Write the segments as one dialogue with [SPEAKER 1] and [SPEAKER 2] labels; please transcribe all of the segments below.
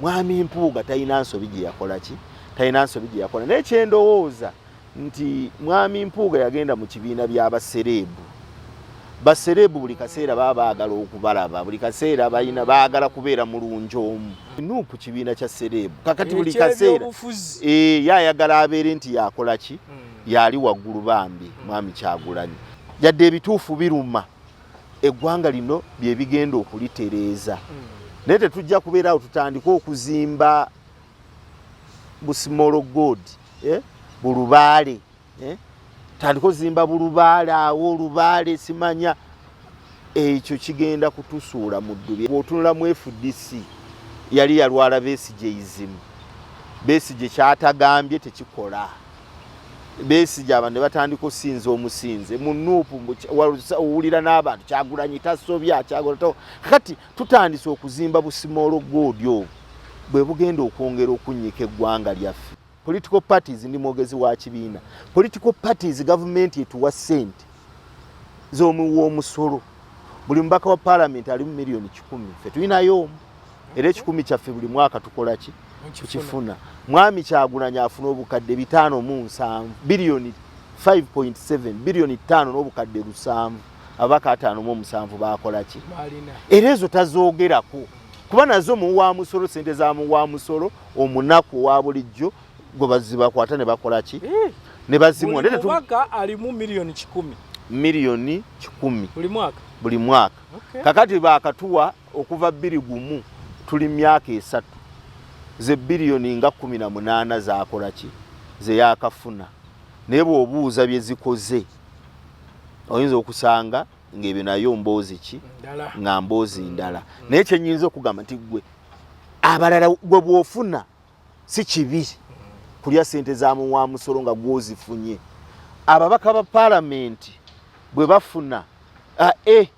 [SPEAKER 1] mwami Mpuuga talina nsobi gye yakola ki talina nsobi gye yakola naye kyendowooza nti mwami Mpuuga yagenda mu kibiina by'abasereebu basereebu buli kaseera baba baagala okubalaba buli kaseera balina baagala kubeera mulungi omu nuupu kibiina kya sereebu kakati buli kaseera yayagala abeere nti yakola ki yali waggulu bambi mwami Kyagulanyi yadde ebituufu biruma eggwanga lino bye bigenda okulitereeza naye tetujja kubeera awo tutandika okuzimba busimolo god bulubaale tandika ozimba bulubaale awo olubaale simanya ekyo kigenda kutusuula mu ddubye bw'otunula mu FDC yali yalwala Beesigeism Beesige kyatagambye tekikola Beesige abantu ne batandika osinza omusinze mu nuupu owulira n'abantu Kyagulanyi tasobya Kyagulanyi kati tutandise okuzimba busimolo gw'odyo bwe bugenda okwongera okunnyika eggwanga lyaffe political parties ndi mwogezi wa kibiina political parties government etuwa ssente z'omuwa omusolo buli mubaka wa parliament ali mu miliyoni 10 ffe tulinayo era 10 kyaffe buli mwaka tukola ki tukifuna mwami Kyagulanyi afuna obukadde 5.7 biliyoni 5.7 biliyoni 5 n'obukadde 7 abaka 5.7 bakola ki era ezo tazoogerako kuba nazo muwa musolo sente za muwa musolo omunaku wa bulijjo go baziba kwata ne bakola ki ne bazimwa ndete
[SPEAKER 2] tubaka ali mu miliyoni 10
[SPEAKER 1] miliyoni 10 buli mwaka
[SPEAKER 2] okay.
[SPEAKER 1] Kakati bakatuwa okuva 2 tuli myaka 3 ze biliyoni nga 18 zakola ki ze yakafuna naye bw'obuuza bye zikoze oyinza okusanga ng'ebyo nayo mboozi ki nga mboozi ndala naye kyenyinza okugamba nti gwe abalala gwe bw'ofuna si kibi kulya sente za muwa musolo nga gwozifunye ababaka ba parliament bwe bafuna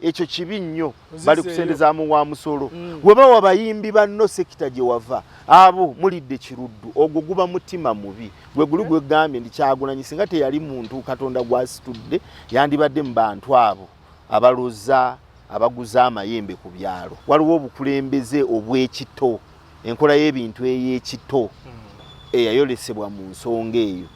[SPEAKER 1] ekyo kibi nnyo bali ku sente za muwa musolo bwe bawa bayimbi banno sekita gye wava abo mulidde kiruddu ogwo guba mutima mubi gwe guli gwe gambye ndi Kyagulanyi singa teyali muntu Katonda gwasitudde yandibadde mu bantu abo abaloza abaguza amayembe ku byalo waliwo obukulembeze obw'ekito enkola y'ebintu ey'ekito eyayolesebwa mu nsonga eyo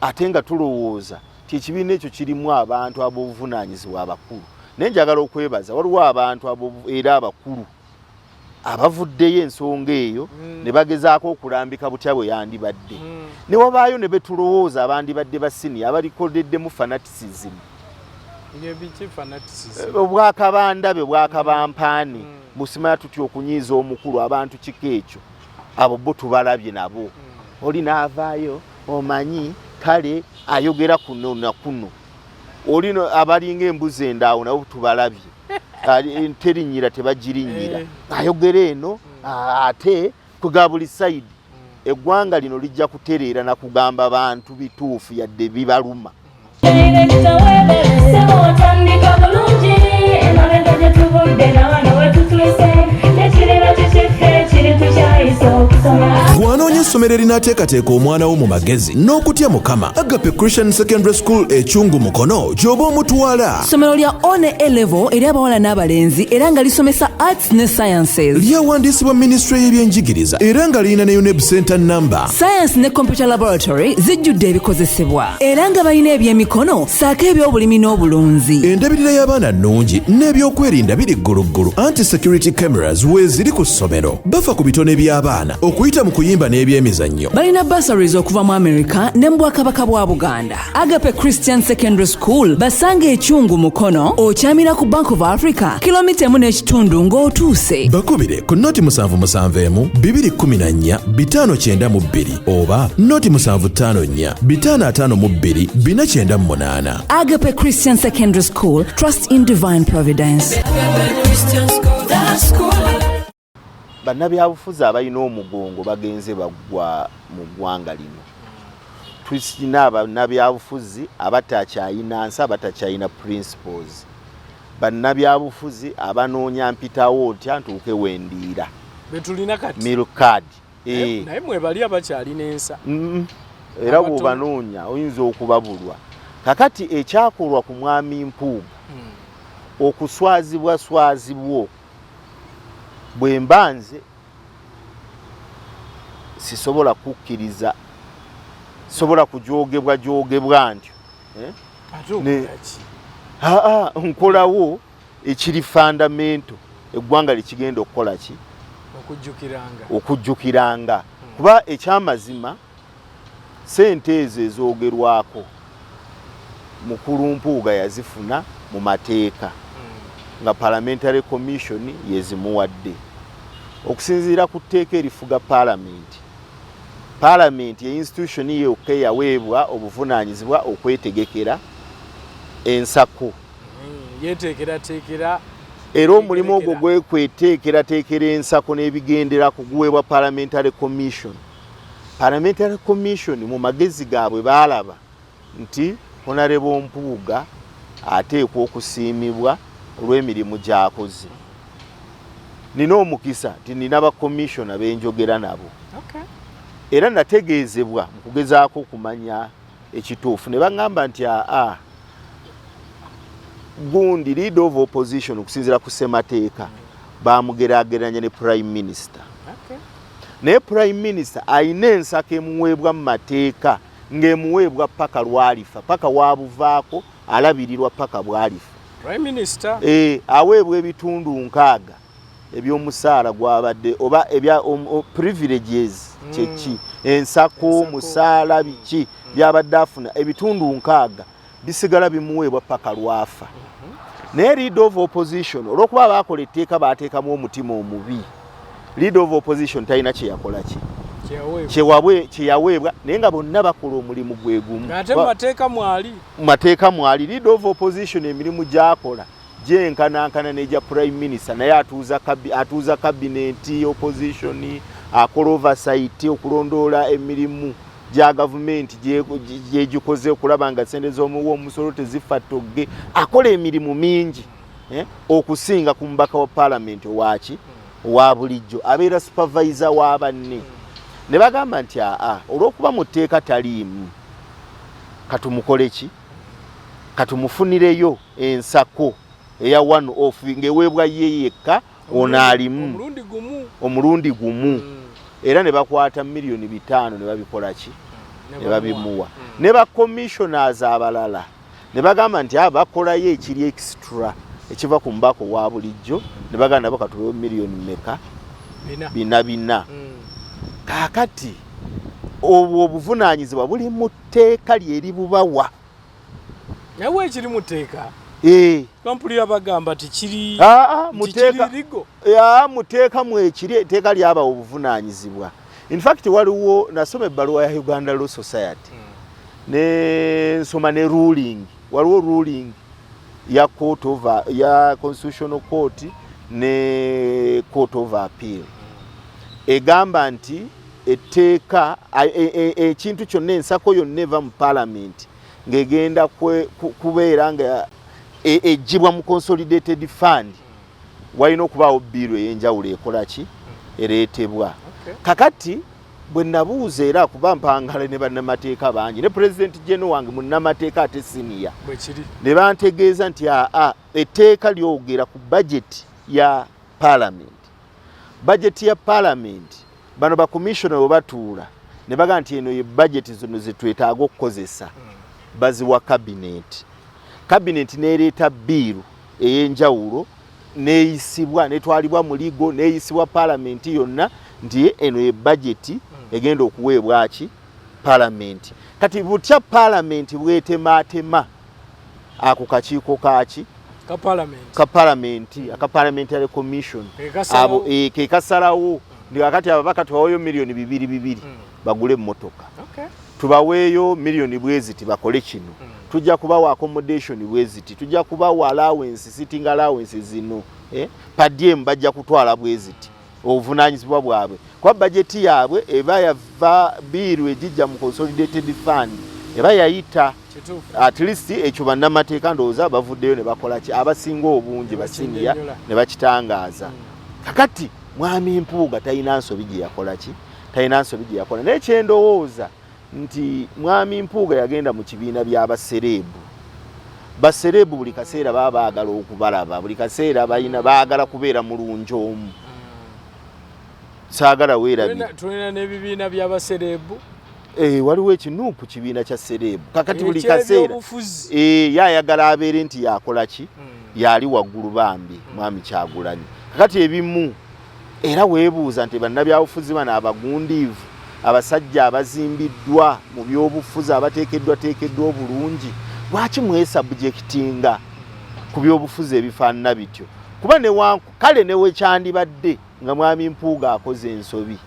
[SPEAKER 1] ate nga tulowooza ti ekibiina ekyo kirimu abantu ab'obuvunaanyizibwa abakulu naye njagala okwebaza waliwo abantu era abakulu abavuddeyo ensonga eyo ne bagezaako okulambika butya bwe yandibadde ne wabaayo ne betulowooza abandibadde basini abalikodeddemu fanaticism obwakabandabe bwakabampaani busimanya tutya okunyiiza omukulu abantu kiko ekyo abo bo tubalabye nabo Olina avaayo omanyi kale ayogera kuno na kuno Olina abalinga embuzi endaawo nabo tubalabye terinyira tebagirinyira ayogera eno ate kuga buli sayidi eggwanga lino lijja kutereera na kugamba bantu bituufu yadde bibaluma
[SPEAKER 3] Bw'anoonya essomero erinaateekateeka omwana wo mu magezi n'okutya Mukama Agape Christian Secondary School ekyungu Mukono gy'oba omutwala.
[SPEAKER 4] Ssomero lya One A-level eri abawala n'abalenzi era nga lisomesa arts ne sciences.
[SPEAKER 3] Lyawandiisibwa Ministry y'ebyenjigiriza era nga lirina ne UNEB Center number.
[SPEAKER 4] Science ne Computer Laboratory zijjudde ebikozesebwa era nga balina ebyemikono ssaako eby'obulimi n'obulunzi.
[SPEAKER 3] Endabirira y'abaana nnungi n'ebyokwerinda biri gguluggulu anti-security cameras weeziri ku ssomero. Bafa ku bitone by'abaana okuyita mu kuyimba n'ebyemizannyo.
[SPEAKER 4] Balina bursaries okuva mu America ne mu Bwakabaka bwa Buganda. Agape Christian Secondary School basanga ekyungu Mukono okyamira ku Bank of Africa kilomita 1.5 ng'otuuse.
[SPEAKER 3] Bakubire ku noti 771 214 592 oba noti 754 552 498.
[SPEAKER 4] Agape Christian Secondary School, trust in divine providence.
[SPEAKER 1] Bannabyabufuzi abalina omugongo bagenze bagwa mu ggwanga lino. Tulina bannabyabufuzi abatakyayina nsi abatakyayina principles. Bannabyabufuzi abanoonya mpitawo otya ntuuke wendiira.
[SPEAKER 2] Betulina kati.
[SPEAKER 1] Milk card.
[SPEAKER 2] Naye mwe bali abakyalina ensa.
[SPEAKER 1] Era bw'obanoonya oyinza okubabulwa. Kakati ekyakolwa ku mwami Mpuuga okuswazibwa bwe mbanze sisobola kukkiriza sobola kujogebwa ntyo nkolawo ekiri fundamental eggwanga likigenda okukola ki okujjukiranga kuba ekyamazima sente ezo ezoogerwako mukulu Mpuuga yazifuna mu mateeka nga parliamentary commission yezimuwadde okusinziira ku tteeka erifuga parliament ye institution yokka yaweebwa obuvunaanyizibwa okwetegekera ensako era omulimu ogwo gwekweteekerateekera ensako n'ebigendera kuguweebwa parliamentary commission mu magezi gaabwe baalaba nti Honorable Mpuuga ateekwa okusiimibwa olw'emirimu gy'akoze. Nina omukisa nti nina bakomishona benjogera nabo era nategeezebwa mu kugezaako okumanya ekituufu ne baŋŋamba nti gundi leader of opposition okusinziira ku ssemateeka bamugeraageranya ne prime minister naye prime minister ayina ensako emuweebwa mu mateeka ng'emuweebwa paka lwalifa paka waabuvaako alabirirwa paka bwalifa
[SPEAKER 2] prime minister
[SPEAKER 1] aweebwa ebitundu 6 ebyomusaala gwabadde oba ebya privileges kyeki ensako musaala biki byabadde afuna ebitundu 6 bisigala bimuweebwa paka lwafa naye leader of opposition olw'okuba baakola etteeka baateekamu omutima omubi leader of opposition talina kyeyakola ki kyeyaweebwa naye nga bonna bakola omulimu gwe gumu mateeka mwali leader of opposition emirimu gyakola gyenkanankana n'egya prime minister naye atuuza cabinet opposition akola oversight okulondoola emirimu gya gavumenti gyegikoze okulaba nga sente z'omusolo tezifa togge akola emirimu mingi okusinga ku mubaka wa parliament owa bulijjo abeera supervisor wa banne ne bagamba nti olw'okuba mu tteeka taliimu katumukole ki katumuffunireyo ensako eya one off ng'eweebwa ye yekka ono alimu omulundi gumu era ne bakwata miliyoni 5 ne babikola ki ne babimuwa ne ba commissioners abalala ne bagamba nti bakolayo ekiri extra ekiva ku mbako wa bulijjo ne bagamba nabo katuweewo miliyoni mmeka bina kaakati obwo obuvunaanyizibwa buli mu tteeka lyeri bubawa
[SPEAKER 2] nawe ekiri mu tteeka kampulira bagamba tikiri muteeka mwekiri etteeka lyabawa obuvunaanyizibwa. In fact waliwo nasoma ebbaluwa ya Uganda Law Society ne nsoma ne ruling waliwo ruling ya Constitutional Court ne Court of Appeal egamba nti etteeka ekintu kyonna ensako yonna eva mu parliament ng'egenda kubeera nga ejjibwa mu consolidated fund walina okubaawo bbiiro ey'enjawulo ekola ki ereetebwa. Kakati bwe nabuuza era kuba mpangale ne bannamateeka bangi ne President General wange munnamateeka ate senior ne bantegeeza nti etteeka lyogera ku budget ya parliament. Budget ya parliament bano ba commissioner we batuula ne baga nti eno ye budget zino zetwetaaga okukozesa baziwa cabinet. Cabinet neereeta bbiiru ey'enjawulo neeyisibwa netwalibwa mu ligo neeyisibwa parliament yonna nti eno ye budget egenda okuweebwa ki parliament. Kati butya parliament bwetemaatema ako kakiiko kaki ka parliamentary commission abo kekasalawo ndi wakati ababaka tubaweeyo miliyoni 2 bagule emmotoka tubaweeyo miliyoni bweziti bakole kino tujja kubawa accommodation bweziti tujja kubawa allowance sitting allowance zino padiem bajja kutwala bweziti obuvunaanyizibwa bwabwe kwa budget yaabwe eba yava biiru ejijja mu consolidated fund eba yayita at least ekyo bannamateeka ndowooza bavuddeyo ne bakola ki abasinga obungi basiniya ne bakitangaaza. Kakati mwami Mpuuga talina nsobi gye yakola ki talina nsobi gye yakola naye kyendowooza nti mwami Mpuuga yagenda mu kibiina by'abasereebu. Basereebu buli kaseera baba baagala okubalaba buli kaseera bayina baagala kubeera mulungi omu saagala weerabira.
[SPEAKER 5] Tulina n'ebibiina by'abaserebu.
[SPEAKER 2] Waliwo ekinuupu kibiina kya serebu kakati buli kaseera yaayagala abeere nti yakola ki yali waggulu bambi mwami Kyagulanyi. Kakati ebimu era weebuuza nti bannabyabufuzi bano abagundiivu abasajja abazimbiddwa mu byobufuzi abateekeddwa obulungi lwaki mwesubjectinga ku byobufuzi ebifaanana bityo? Kuba kale newe kyandibadde nga mwami Mpuuga akoze ensobi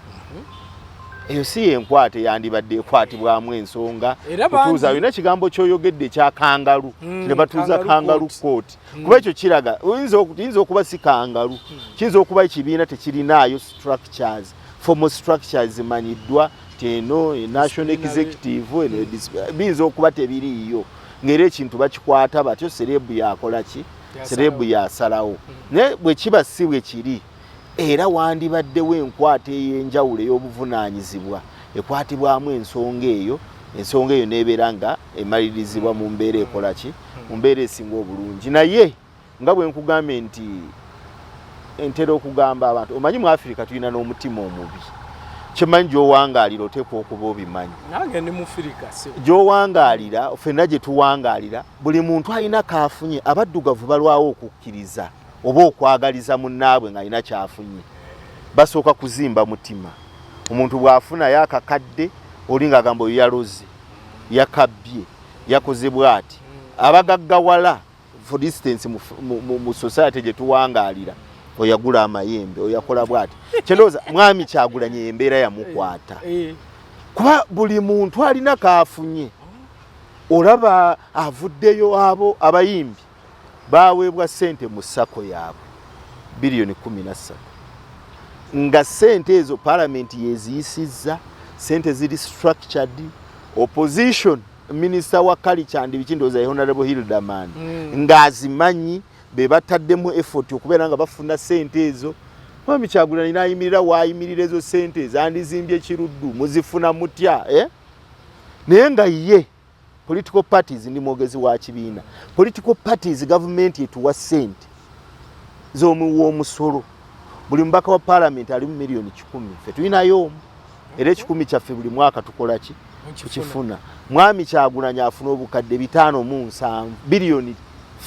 [SPEAKER 2] eyo si enkwate yandibadde ekwatibwamu ensonga kutuuza alina ekigambo kyoyogedde ekya kangalu ne batuuza kangalu kooti kuba ekyo kiraga kiyinza okuba si kangalu kiyinza okuba ekibiina tekirinaayo structures formal structures zimanyiddwa teno national executive biyinza okuba tebiriiyo ng'era ekintu bakikwata batyo serebu yakola ki serebu yasalawo naye bwe kiba si bwe kiri era wandibaddewo enkwata ey'enjawulo ey'obuvunaanyizibwa ekwatibwamu ensonga eyo nebeera nga emalirizibwa mu mbeera ekola ki mu mbeera esinga obulungi. Naye nga bwe nkugambye nti entera okugamba abantu omanyi mu Afirika tulina n'omutima omubi kyemanyi gy'owangaalira oteekwa okuba obimanyi.
[SPEAKER 5] Nange ndi mu Afirika
[SPEAKER 2] gy'owangaalira ffenna gye tuwangaalira buli muntu alina kaafunye. Abaddugavu balwawo okukkiriza oba okwagaliza munnaabwe ng'alina kyafunye basooka kuzimba mutima. Omuntu bw'afuna yakakadde oli ng'agamba oyo yaloze yakabbye yakoze bw'ati abagaggawala for distance mu society gye tuwangaalira oyagula amayembe oyakola bw'ati kyendowooza mwami Kyagulanyi embeera yamukwata kuba buli muntu alina kaafunye. Olaba avuddeyo abo abayimbi baweebwa ssente mu ssako yaabwe biliyoni 13 nga ssente ezo palamenti yeziyisizza ssente ziri structured. Opposition Minister wa Culture and Bikindooza Honorable Hildaman ng'azimanyi be bataddemu effort okubeera nga bafuna ssente ezo. Mwami Kyagulanyi n'ayimirira waayimirira ezo ssente zandizimbye ekiruddu muzifuna mutya naye nga ye political parties ndi mwogezi wa kibiina. Political parties government etuwa ssente z'omusolo. Buli mubaka wa parliament ali mu miliyoni 10 ffe tulinayo omu era 10 kyaffe buli mwaka tukola ki tukifuna. Mwami Kyagulanyi afuna obukadde 5.7 biliyoni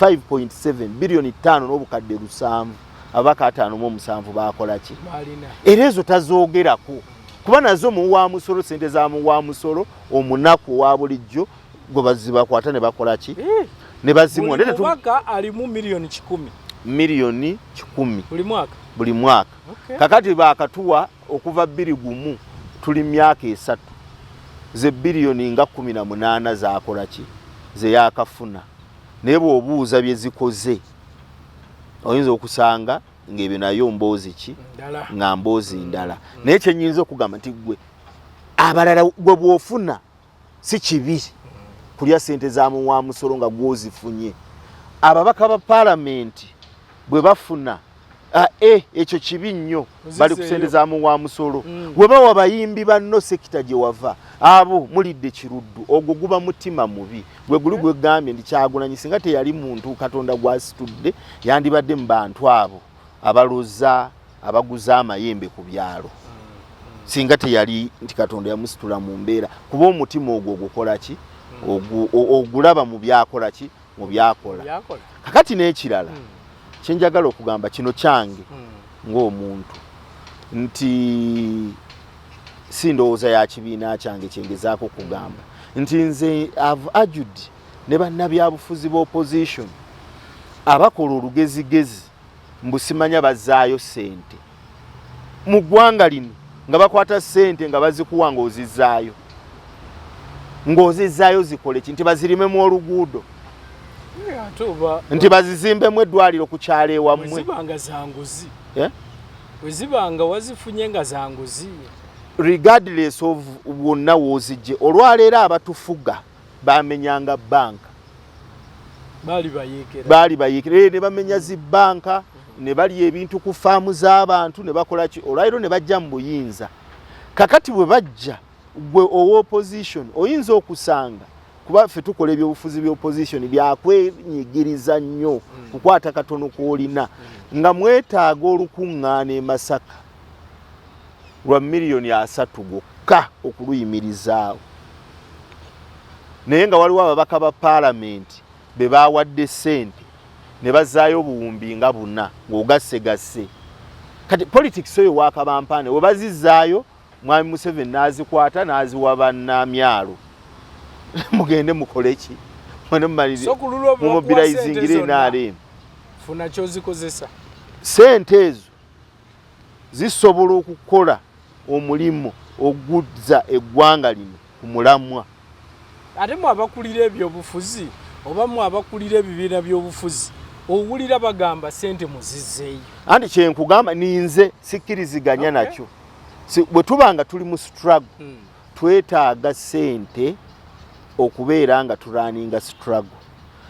[SPEAKER 2] 5.7 biliyoni 5 n'obukadde 7 abaka 5.7 bakola ki era ezo tazoogerako kuba nazo mu wa musolo ssente za mu wa musolo omunaku wa bulijjo gwe bazibakwata ne bakola ki ne bazimwa.
[SPEAKER 5] Buli mwaka alimu miliyoni 10
[SPEAKER 2] miliyoni 10 buli mwaka
[SPEAKER 5] okay.
[SPEAKER 2] Kakati bakatuwa okuva 20 tuli myaka 3 ze biliyoni nga 18 zakola ki ze yakafuna naye bw'obuuza bye zikoze oyinza okusanga ng'ebyo nayo mboozi ki nga mboozi ndala naye kyenyinza okugamba nti gwe abalala gwe bw'ofuna si kibi kulya ssente za mu wa musolo nga gwozifunye. Ababaka ba palamenti bwe bafuna ekyo kibi nnyo bali ku ssente za mu wa musolo. Bwe bawa bayimbi banno sekita gye wava abo mulidde kiruddu ogwo guba mutima mubi gwe guli gwe gambye ndi Kyagulanyi singa teyali muntu Katonda gw'asitudde yandibadde mu bantu abo abaloza abaguza amayembe ku byalo singa teyali nti Katonda yamusitula mu mbeera kuba omutima ogwo gukola ki ogulaba mu byakola ki mu byakola. Kakati n'ekirala kyenjagala okugamba kino kyange ng'omuntu nti si ndowooza ya kibiina kyange kyengezaako kugamba nti nze I've argued ne bannabyabufuzi b'opposition abakola olugezigezi mbusimanya bazaayo ssente mu ggwanga lino nga bakwata ssente nga bazikuwa ng'ozizaayo zikole ki nti bazirimemu oluguudo nti bazizimbemu eddwaliro ku kyalo ewammwe
[SPEAKER 5] wezibanga zanguzi wezibanga wazifunye nga zanguzi
[SPEAKER 2] regardless of wonna woozijje olwaleero abatufuga bamenyanga banka baali bayeekera ne bamenya zi banka ne bali ebintu ku faamu z'abantu ne bakola ki olwaleero ne bajja mu buyinza. Kakati bwe bajja gwe owa-opposition oyinza okusanga kuba ffe tukola ebyobufuzi by'opposition byakwenyigiriza nnyo kukwata katono kw'olina nga mwetaaga olukuŋŋaana e Masaka lwa miliyoni 3 gwokka okuluyimirizaawo. Naye nga waliwo ababaka ba paalamenti be baawadde ssente ne bazaayo obuwumbi nga 4 ng'ogasse. Kati politics oyo wakabampaane we bazizaayo Mwami Museveni n'azikwata n'aziwa bannamyalo. Mugende mukole ki?
[SPEAKER 5] So kululwa
[SPEAKER 2] mobilizingire NRM.
[SPEAKER 5] Funa kyozikozesa.
[SPEAKER 2] Sente ezo zisobola okukola omulimu ogudza eggwanga lino ku mulamwa.
[SPEAKER 5] Ate mu abakulira ebyobufuzi oba mu abakulira ebibiina by'obufuzi owulira bagamba sente muzizzeeyo. Anti
[SPEAKER 2] kyenkugamba ninze sikkiriziganya nakyo. Bwe tubanga tuli mu struggle twetaaga sente okubeera nga tulaninga struggle.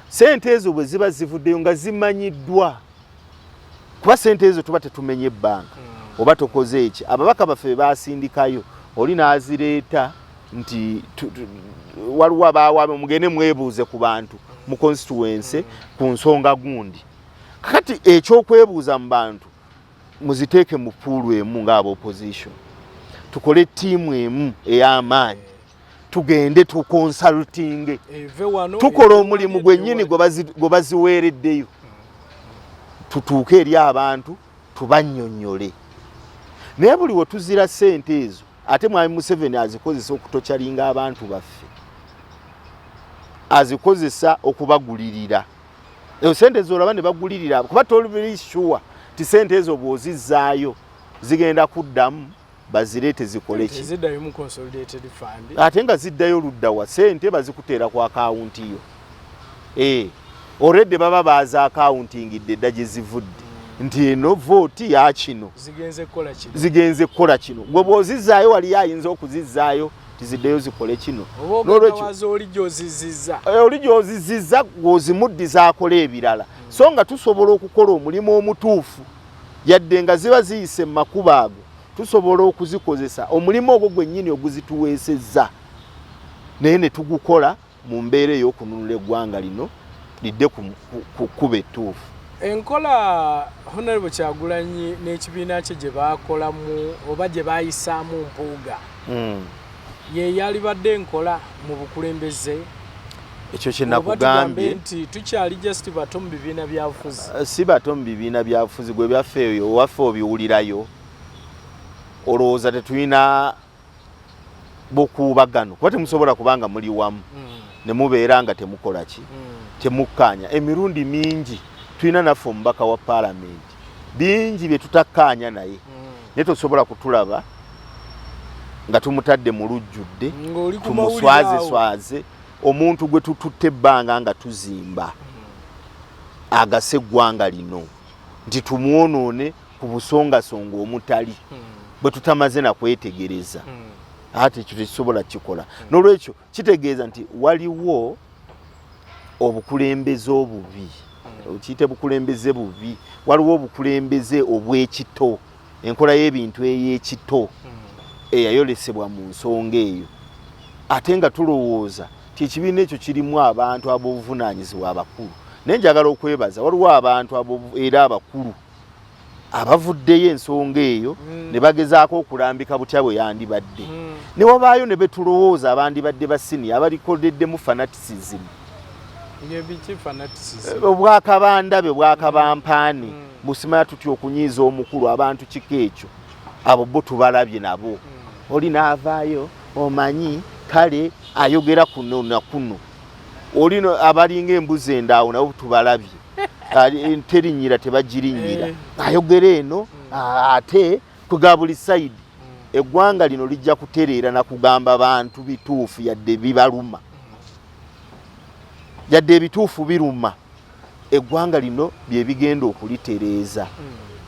[SPEAKER 2] Sente ezo bwe ziba zivuddeyo nga zimanyiddwa. Kuba sente ezo tuba tetumenye banka oba tokoze eki. Ababaka baffe baasindikayo Olina azireeta nti waliwo abaawabe mugende mwebuuze ku bantu mu constituency ku nsonga gundi. Kati ekyokwebuuza mu bantu muziteeke mu pool emu ng'aba opposition. Tukole tiimu emu ey'amaanyi. Tugende tukonsultinge. Tukola omulimu gwennyini gwe baziweereddeyo. Tutuuke eri abantu tubannyonnyole. Naye buli we tuzira ssente ezo ate Mwami Museveni azikozesa okutokyalinga abantu baffe. Azikozesa okubagulirira. Ezo sente ezo olaba ne bagulirira kuba toli sure ti sente ezo bw'ozizaayo zigenda kuddamu bazireete zikole ki.
[SPEAKER 5] Ziddayo mu consolidated fund.
[SPEAKER 2] Ate nga ziddayo luddawa sente bazikuteera ku akawunti yo. Already baba baza accountingidde dda gye zivudde. Nti eno vote ya kino zigenze kukola kino. Gwe bw'ozizaayo wali ayinza okuzizaayo tiziddeyo zikole kino. Oli gy'ozizizza gw'ozimuddiza akola ebirala. So nga tusobola okukola omulimu omutuufu yadde nga ziba ziyise mu makubo ago tusobola okuzikozesa omulimu ogwo gwennyini oguzituweesezza naye ne tugukola mu mbeera ey'okununula eggwanga lino lidde ku kkuba ettuufu.
[SPEAKER 5] Enkola Hon. Kyagulanyi n'ekibiina kye gye baakolamu oba gye baayisaamu Mpuuga ye yalibadde enkola mu bukulembeze.
[SPEAKER 2] Ekyo kye nakugambye
[SPEAKER 5] nti tukyali just bato mu bibiina byabufuzi.
[SPEAKER 2] Si bato mu bibiina byabufuzi gwe byaffe eyo waffe obiwulirayo olowooza tetulina bukuubagano kuba temusobola kubanga muli wamu ne mubeera nga temukola ki temukkaanya. Emirundi mingi tulina naffe omubaka wa paalamenti bingi bye tutakkaanya naye naye tosobola kutulaba nga tumutadde mu lujjudde tumuswaze omuntu gwe tututte ebbanga nga tuzimba agase eggwanga lino nti tumwonoone ku busongasonga omutali bwe tutamaze na kwetegereza ate ekyo tekisobola kikola. N'olwekyo kitegeeza nti waliwo obukulembeze obubi okiyite bukulembeze bubi. Waliwo obukulembeze obw'ekito enkola y'ebintu ey'ekito eyayolesebwa mu nsonga eyo ate nga tulowooza ti ekibiina ekyo kirimu abantu ab'obuvunaanyizibwa abakulu. Naye njagala okwebaza waliwo abantu era abakulu abavuddeyo ensonga eyo ne bagezaako okulambika butya bwe yandibadde. Ne wabaayo ne betulowooza abandibadde basini abalikoleddemu fanaticism. Obwakabanda be bwakabampaane busimanya tutya okunyiiza omukulu abantu kiko ekyo abo bo tubalabye nabo. Olina avaayo omanyi kale ayogera kuno na kuno. Olina abalinga embuzi endaawo nabo tubalabye terinyira tebagirinyira ayogera eno ate kuga buli sayidi. Eggwanga lino lijja kutereera na kugamba bantu bituufu yadde bibaluma yadde ebituufu biruma. Eggwanga lino bye bigenda okulitereeza.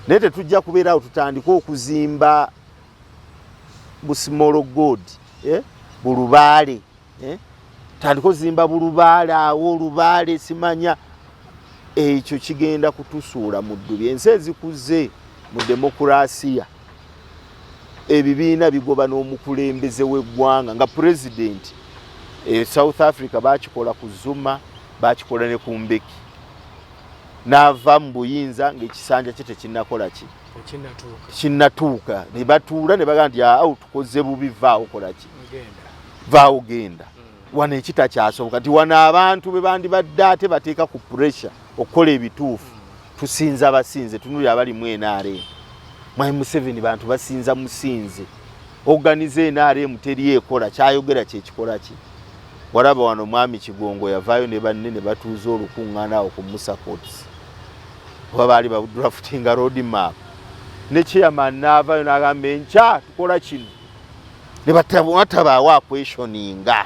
[SPEAKER 2] Naye tetujja kubeerawo tutandika okuzimba busimolo god bulubaale tandika ozimba bulubaale awo olubaale simanya ekyo kigenda kutusuula mu ddubi. Ensi ezikuze mu demokrasiya ebibiina bigoba n'omukulembeze w'eggwanga nga president. South Africa bakikola ku Zuma bakikola ne ku Mbeki. n'ava mu buyinza ng'ekisanja kye tekinnakola ki kinnatuuka ne batuula ne bagamba nti awo tukoze bubi vaawo kola ki vaawo genda wano ekitakyasoboka nti wano abantu be bandibadde ate bateeka ku pressure okukola ebituufu tusinza abasinze tunuli abali mu NRM Mwami Museveni bantu basinza musinze organize NRM teri ekola kyayogera kyekikola ki walaba wano Mwami Kigongo yavaayo ne banne ne batuuza olukuŋŋaana awo ku Musa Courts oba baali badraftinga road map ne chairman n'avaayo n'agamba enkya tukola kino ne batabaawo questioninga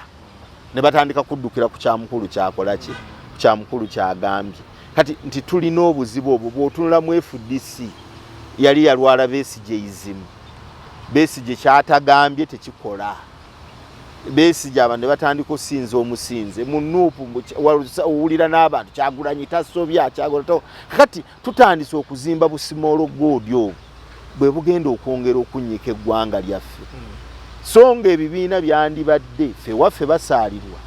[SPEAKER 2] ne batandika kuddukira ku kyamukulu kyakola ki kyamukulu kyagambye kati nti tulina obuzibu obwo bw'otunula mu FDC yali yalwala Besigyeism Besigye kyatagambye tekikola Besigye abantu ne batandika osinza omusinze mu nuupu owulira n'abantu Kyagulanyi tasobya Kyagulanyi kati tutandise okuzimba busimolo gw'odyo bwe bugenda okwongera okunnyika eggwanga lyaffe songa ebibiina byandibadde ffe waffe basaalirwa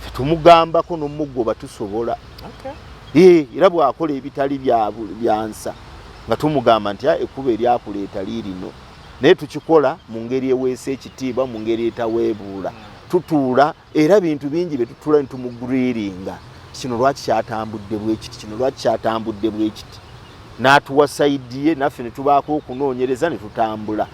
[SPEAKER 2] ffe tumugambako n'omuggoba tusobola era bw'akola ebitali byansa nga tumugamba nti ekkuba eryakuleeta liirino naye tukikola mu ngeri eweesa ekitiibwa mu ngeri etaweebuula tutuula era bintu bingi bye tutuula ne tumugriringa kino lwaki kyatambudde bwekiti kino lwaki kyatambudde bwekiti n'atuwa sayidi ye naffe ne tubaako okunoonyereza ne tutambula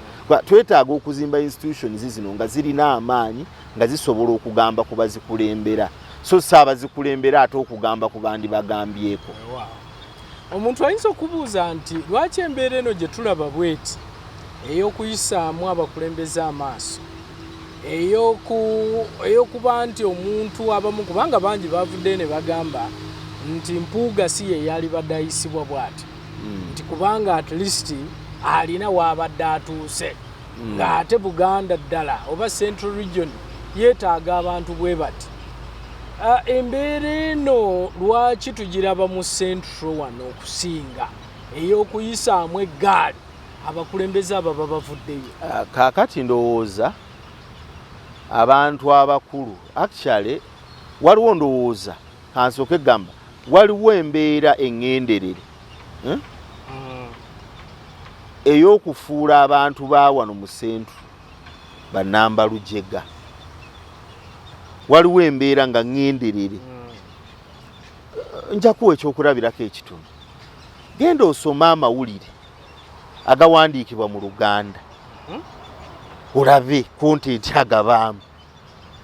[SPEAKER 2] twetaaga okuzimba institutions zino nga zirina amaanyi nga zisobola okugamba ku bazikulembera so saabazikulembera ate okugamba ku bandi bagambyeko
[SPEAKER 5] omuntu ayinza okubuuza nti lwaki embeera eno gye tulaba bweti ey'okuyisaamu abakulembeze amaaso ey'okuba nti omuntu abamu kubanga bangi bavudde ne bagamba nti Mpuuga si ye yalibadde ayisibwa bw'ati nti kubanga at least alina wabadde atuuse ng'ate Buganda ddala oba Central Region yeetaaga abantu bwe bati embeera eno lwaki tugiraba mu Central wano okusinga ey'okuyisaamu eggaali abakulembeze abo bavuddeyo
[SPEAKER 2] kaakati ndowooza abantu abakulu actually waliwo ndowooza kansooke gamba waliwo embeera eŋŋenderere ey'okufuula abantu ba wano mu Central bannamba lujega waliwo embeera nga ŋŋenderere njakuwa ekyokulabirako ekitono genda osoma amawulire agawandiikibwa mu Luganda olabe kontenti agabaamu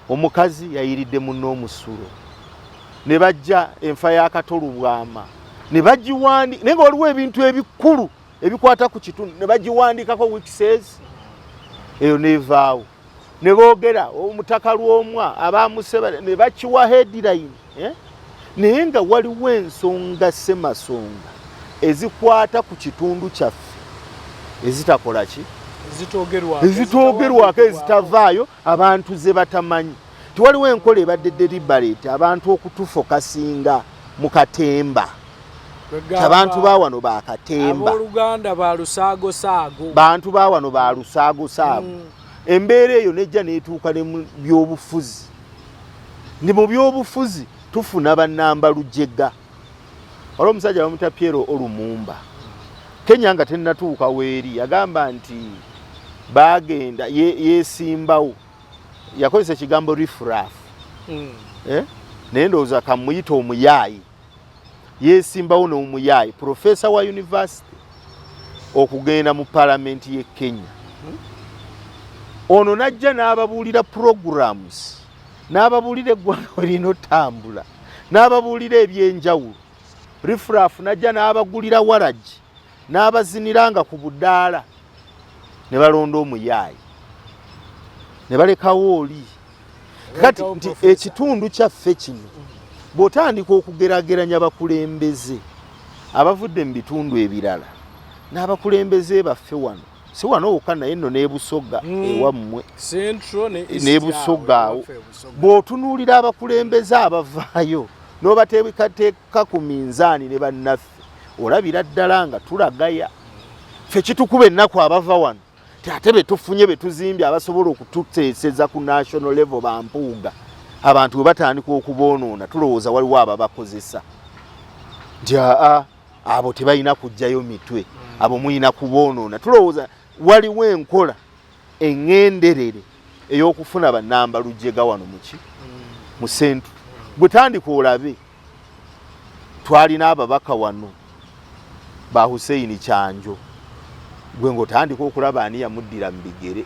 [SPEAKER 2] omukazi yayiridde munno omusulo ne bajja enfa ya Katolubwama ne bagiwandika naye nga waliwo ebintu ebikulu ebikwata ku kitundu ne bagiwandikako wikisezi eyo nevaawo ne boogera omutaka lw'omwa abaamuseba ne bakiwa headline naye nga waliwo ensonga semasonga ezikwata ku kitundu kyaffe ezitakola ki ezitoogerwako ezitavaayo abantu ze batamanyi tiwaliwo enkola ebadde deliberate abantu okutufokasinga mu katemba abantu ba wano bakatemba
[SPEAKER 5] Oluganda ba lusaago
[SPEAKER 2] bantu ba wano ba lusaago embeera eyo nejja neetuuka ne mu byobufuzi ndi mu byobufuzi tufuna bannamba lujega waliwo omusajja bamuta Piero Olumumba Kenya nga tennatuuka weeri yagamba nti bagenda yeesimbawo yakozesa ekigambo riffraff naye ndowooza kamuyita omuyaayi yeesimbawo n'omuyaayi profesa wa university okugenda mu palamenti y'e Kenya ono najja n'ababuulira programs n'ababuulira eggwanga werina otambula n'ababuulira ebyenjawulo riffraff najja n'abagulira waragi n'abaziniranga ku budaala ne balonda omuyaayi ne balekawo oli kati nti ekitundu kyaffe kino bw'otandika okugerageranya bakulembeze abavudde mu bitundu ebirala n'abakulembeze baffe wano si wano wokka naye nno n'ebusoga ewammwe n'ebusoga bw'otunuulira abakulembeze abavaayo n'obateekateeka ku minzaani ne bannaffe olabira ddala nga tulagaya ffe kitukuba ennaku abava wano ate be tufunye be tuzimbye abasobola okututeeseza ku national level ba Mpuuga abantu bwe batandika okuboonoona tulowooza waliwo ababakozesa nti abo tebalina kujjayo mitwe abo muyina kuboonoona tulowooza waliwo enkola eŋŋenderere ey'okufuna bannamba lujjega wano muki mu Central bwe tandika olabe twalina ababaka wano ba Hussein Kyanjo gwe ng'otandika okulaba ani yamuddira mu bigere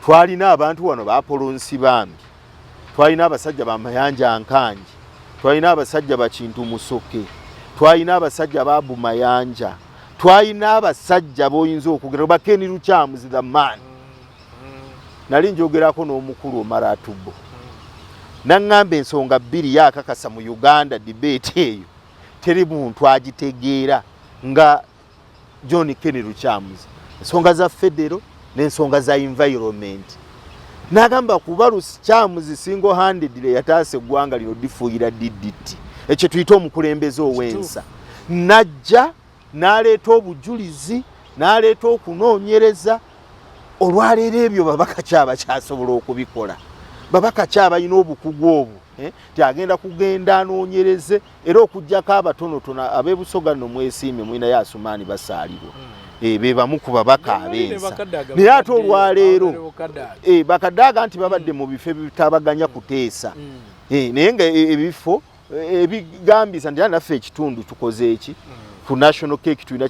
[SPEAKER 2] twalina abantu wano ba Polonsi Bambi twalina abasajja ba Mayanja Nkanji twalina abasajja ba Kintu Musoke twalina abasajja ba Bumayanja twalina abasajja boyinza okugera bakeni Lukyamuzi the man nali njogerako n'omukulu Omaratubo naŋŋamba ensonga bbiri yakakasa mu Uganda debate eyo teri muntu agitegeera nga John Kennedy Lukyamuzi ensonga za federo n'ensonga za environment nagamba kuba Lukyamuzi single handedly yataase eggwanga lino difuuyira DDT ekyo tuyita omukulembeze ow'ensa najja n'aleeta obujulizi n'aleeta okunoonyereza olwaleero ebyo babaka kyaba kyasobola okubikola babaka kyaba alina obukugu obwo tiagenda kugenda anoonyereze era okujjako abatonotono ab'ebusoga nno mwesiimye mwina Yasumaani basaalirwa be bamu ku babaka ab'ensa naye ate olwaleero bakadaaga nti babadde mu bifo ebitabaganya kuteesa naye nga ebifo ebigambisa nti naffe ekitundu tukoze eki ku national cake tulina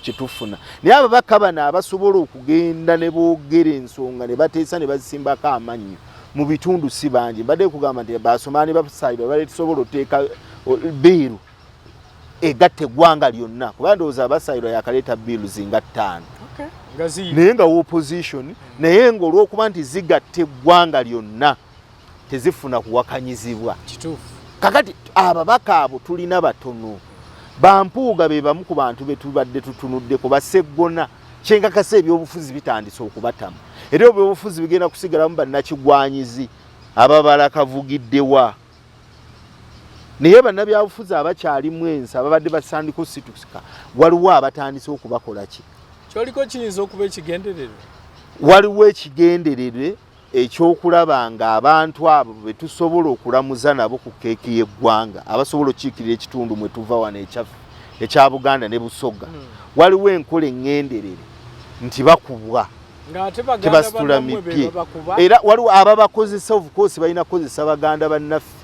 [SPEAKER 2] kyetufuna naye ababaka bano abasobola okugenda ne boogera ensonga ne bateesa ne bazisimbako amannyo mu bitundu si bangi mbadde kugamba nti Basumaani basaalirwa baletusobola oteeka biiru egatta eggwanga lyonna kuba ndowooza abasaalirwa yakaleeta biiru zinga 5 naye nga opposition naye nga olw'okuba nti zigatta eggwanga lyonna tezifuna kuwakanyizibwa kakati ababaka abo tulina batono Bampuuga be bamu ku bantu be tubadde tutunuddeko baseggona kyengakasa ebyobufuzi bitandise okubatamu era ebyobufuzi bigenda kusigalamu bannakigwanyizi ababala kavugiddewa naye bannabyabufuzi abakyalimu ensi ababadde basandika osituka waliwo abatandise okubakola ki
[SPEAKER 5] kyoliko kiyinza okuba ekigenderere
[SPEAKER 2] waliwo ekigenderere ekyokulaba nga abantu abo be tusobola okulamuza nabo ku keeki y'eggwanga abasobola okukiikirira ekitundu mwe tuva wano ekya Buganda ne Busoga waliwo enkola eŋŋenderere nti bakubwa tebasitula mipye era waliwo ababakozesa of course balina kukozesa baganda bannaffe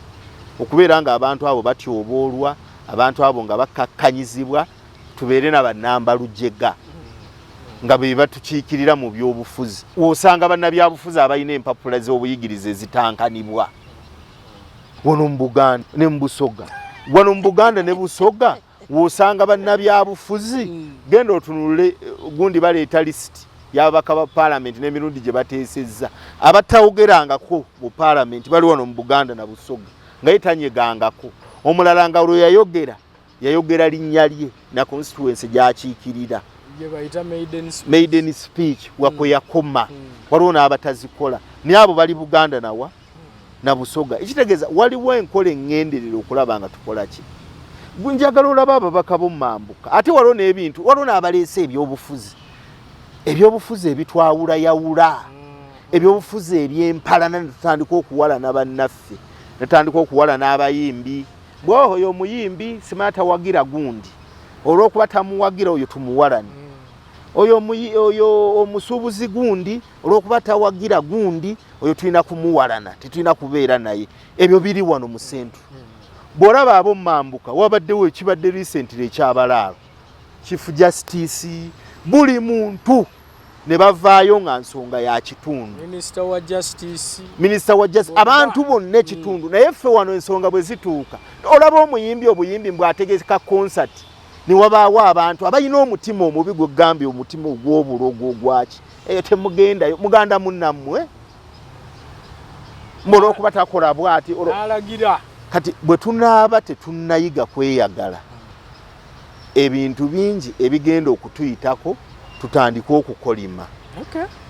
[SPEAKER 2] okubeera nga abantu abo batyoboolwa abantu abo nga bakakkanyizibwa tubeere na bannamba lujjega nga be batukiikirira mu byobufuzi osanga bannabyabufuzi abalina empapula z'obuyigirize zitankanibwa wano mu Buganda ne mu Busoga wano mu Buganda ne Busoga wosanga bannabyabufuzi genda otunule gundi baleeta lisiti y'ababaka ba Parliament n'emirundi gye bateesezza abatawogerangako mu Parliament bali wano mu Buganda na Busoga nga yetanyegangako omulala nga olwo yayogera linnya lye na constituency gy'akiikirira maiden speech wako yakoma waliwo n'abatazikola naye abo bali Buganda na Busoga ekitegeeza waliwo enkola eŋŋenderere okulaba nga tukola ki njagala olaba ababaka b'omumambuka ate waliwo n'ebintu waliwo n'abaleese ebyobufuzi ebitwawulayawula ebyobufuzi ebyempalana netutandika okuwalana bannaffe netutandika okuwalana abayimbi bwoho oyo omuyimbi simanya tawagira gundi olw'okuba tamuwagira oyo tumuwalane oyo omusuubuzi gundi olw'okuba tawagira gundi oyo tulina kumuwalana tetulina kubeera naye ebyo biri wano mu Central bw'olaba ab'omumambuka wabaddewo ekibadde recently ekyabalaalo Chief Justice buli muntu ne bavaayo nga nsonga ya kitundu
[SPEAKER 5] Minister wa Justice
[SPEAKER 2] abantu bonna ekitundu naye ffe wano ensonga bwe zituuka olaba omuyimbi obuyimbi mbw'ategeka concert ne wabaawo abantu abalina omutima omubi gwe gambye omutima ogw'obulogo ogwaki eyo temugendayo muganda munnammwe olw'okuba takola bw'ati
[SPEAKER 5] alagira
[SPEAKER 2] kati bwe tunaaba tetunnayiga kweyagala ebintu bingi ebigenda okutuyitako tutandika okukolima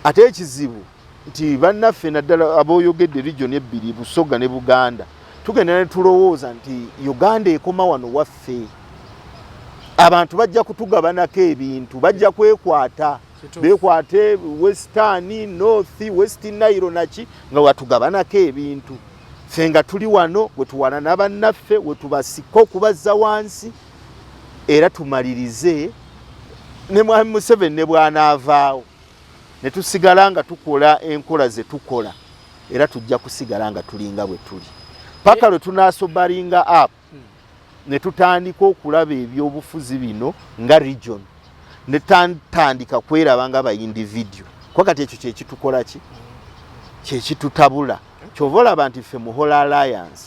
[SPEAKER 2] ate ekizibu nti bannaffe naddala abooyogedde region ebbiri Busoga ne Buganda tugenda ne tulowooza nti Uganda ekoma wano waffe abantu bajja kutugabanako ebintu bajja kwekwata bekwate Western North West Nile naki nga watugabanako ebintu fenga tuli wano wetuwana n'abannaffe wetubasika okubazza wansi era tumalirize ne Mwami Museveni ne bw'anaavaawo ne tusigala nga tukola enkola ze tukola era tujja kusigala nga tulinga bwe tuli paka lwe tunaasobalinga up ne tutandika okulaba ebyobufuzi bino nga region ne tandika kweraba nga ba individual kwa kati ekyo kyekitukola ki kyekitutabula kyova olaba nti ffe Muhola Alliance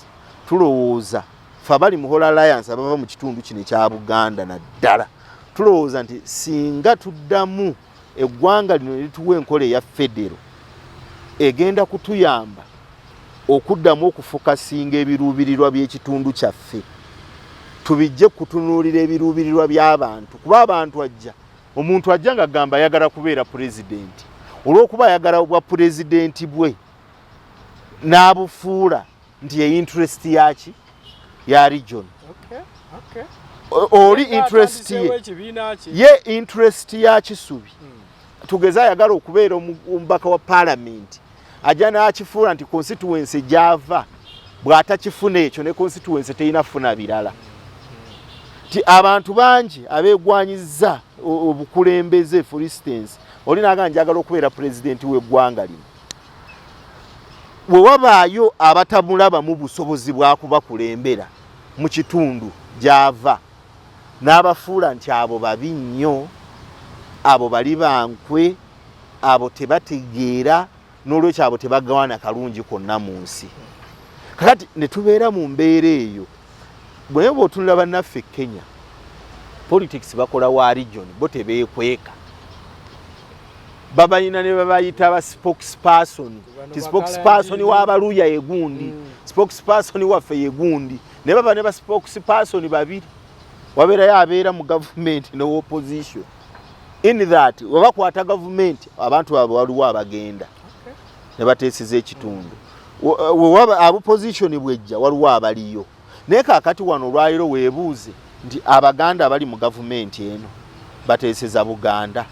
[SPEAKER 2] tulowooza ffe abali Muhola Alliance abava mu kitundu kino ekya Buganda naddala tulowooza nti singa tuddamu eggwanga lino lituwa enkola eya federo egenda kutuyamba okuddamu okufokasinga ebiruubirirwa by'ekitundu kyaffe tubijje kutunuulira ebiruubirirwa by'abantu kuba abantu ajja omuntu ajja nga gamba ayagala kubeera pulezidenti olw'okuba ayagala bwa pulezidenti bwe n'abufuula nti ye interest yaki ya region oli interest ye interest ya Kisubi tugeza ayagala okubeera omubaka wa parliament ajja n'akifuula nti constituency gyava bw'atakifuna ekyo ne constituency terina funa birala ti abantu bangi abeegwanyizza obukulembeze for instance oli naga njagala okubeera president w'eggwanga lino bwe wabaayo abatamulaba mu busobozi bwa kubakulembera mu kitundu gy'ava n'abafuula nti abo babi nnyo abo bali bankwe abo tebategeera n'olwekyo abo tebagawana kalungi konna mu nsi kakati ne tubeera mu mbeera eyo bwe otunula bannaffe Kenya politics bakola wa region bo tebeekweka babayina ne babayita aba spokesperson ti spokesperson w'abaluya yegundi spokesperson waffe yegundi ne baba ne ba spokesperson babiri wabeerayo abeera mu government ne opposition in that wabakwata government abantu abo waliwo abagenda ne bateeseza ekitundu abo opposition bwejja waliwo abaliyo naye kaakati wano olwaliro weebuuze nti abaganda abali mu gavumenti eno bateeseza Buganda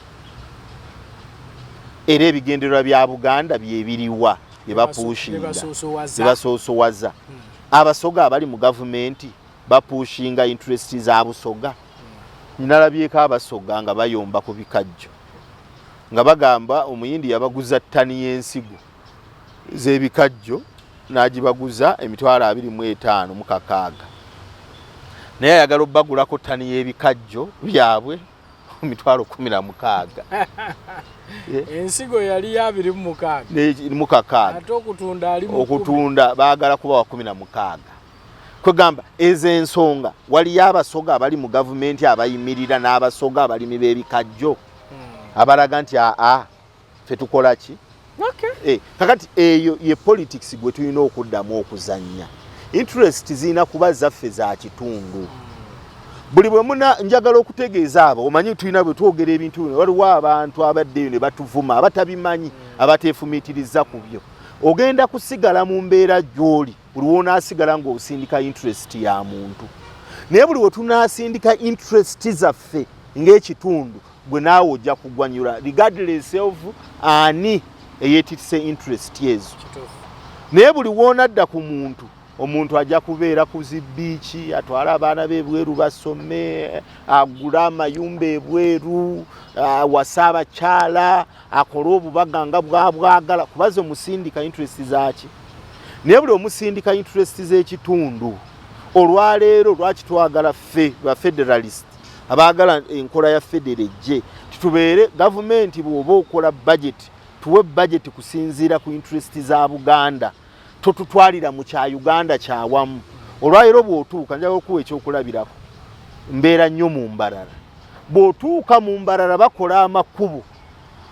[SPEAKER 2] era ebigendererwa bya Buganda byebiriwa byebapushinga byebasoosowaza abasoga abali mu gavumenti bapushinga interest za Busoga nalabyeko abasoga nga bayomba ku bikajjo nga bagamba omuyindi yabaguza ttani y'ensigo z'ebikajjo n'agibaguza emitwalo 25 mu kakaaga naye ayagala obbagulako ttani y'ebikajjo byabwe emitwalo 16
[SPEAKER 5] ensigo yali ya 26
[SPEAKER 2] mu kakaaga
[SPEAKER 5] ate okutunda ali mu
[SPEAKER 2] okutunda baagala kuba wa 16 kwegamba ez'ensonga waliyo abasoga abali mu gavumenti abayimirira n'abasoga abalimi b'ebikajjo abalaga nti ffe tukola ki kakati eyo ye politics gwe tulina okuddamu okuzannya interest zina kuba zaffe za kitundu buli bwe muna njagala okutegeeza abo omanyi tulina bwe twogera ebintu waliwo abantu abaddeyo ne batuvuma abatabimanyi abateefumiitiriza ku byo ogenda kusigala mu mbeera gy'oli buli wonaasigala ng'osindika interest ya muntu naye buli we tunaasindika interest zaffe ng'ekitundu gwe naawe ojja kugwanyula regardless of ani eyeetisse interest ezo naye buli woonadda ku muntu omuntu ajja kubeera ku zibbiiki atwala abaana b'ebweru basome agula amayumba ebweru wasa abakyala akole obubaga nga bwabwagala kubaza omusindika interest zaki naye buli omusindika interest z'ekitundu olwaleero lwaki twagala ffe ba federalist abaagala enkola ya federa ejje tutubeere gavumenti bw'oba okola budget tuwe budget kusinziira ku interest za Buganda totutwalira mu kya Uganda kyawamu olwaleero bw'otuuka njagala okuwa ekyokulabirako mbeera nnyo mu Mbarara bw'otuuka mu Mbarara bakola amakubo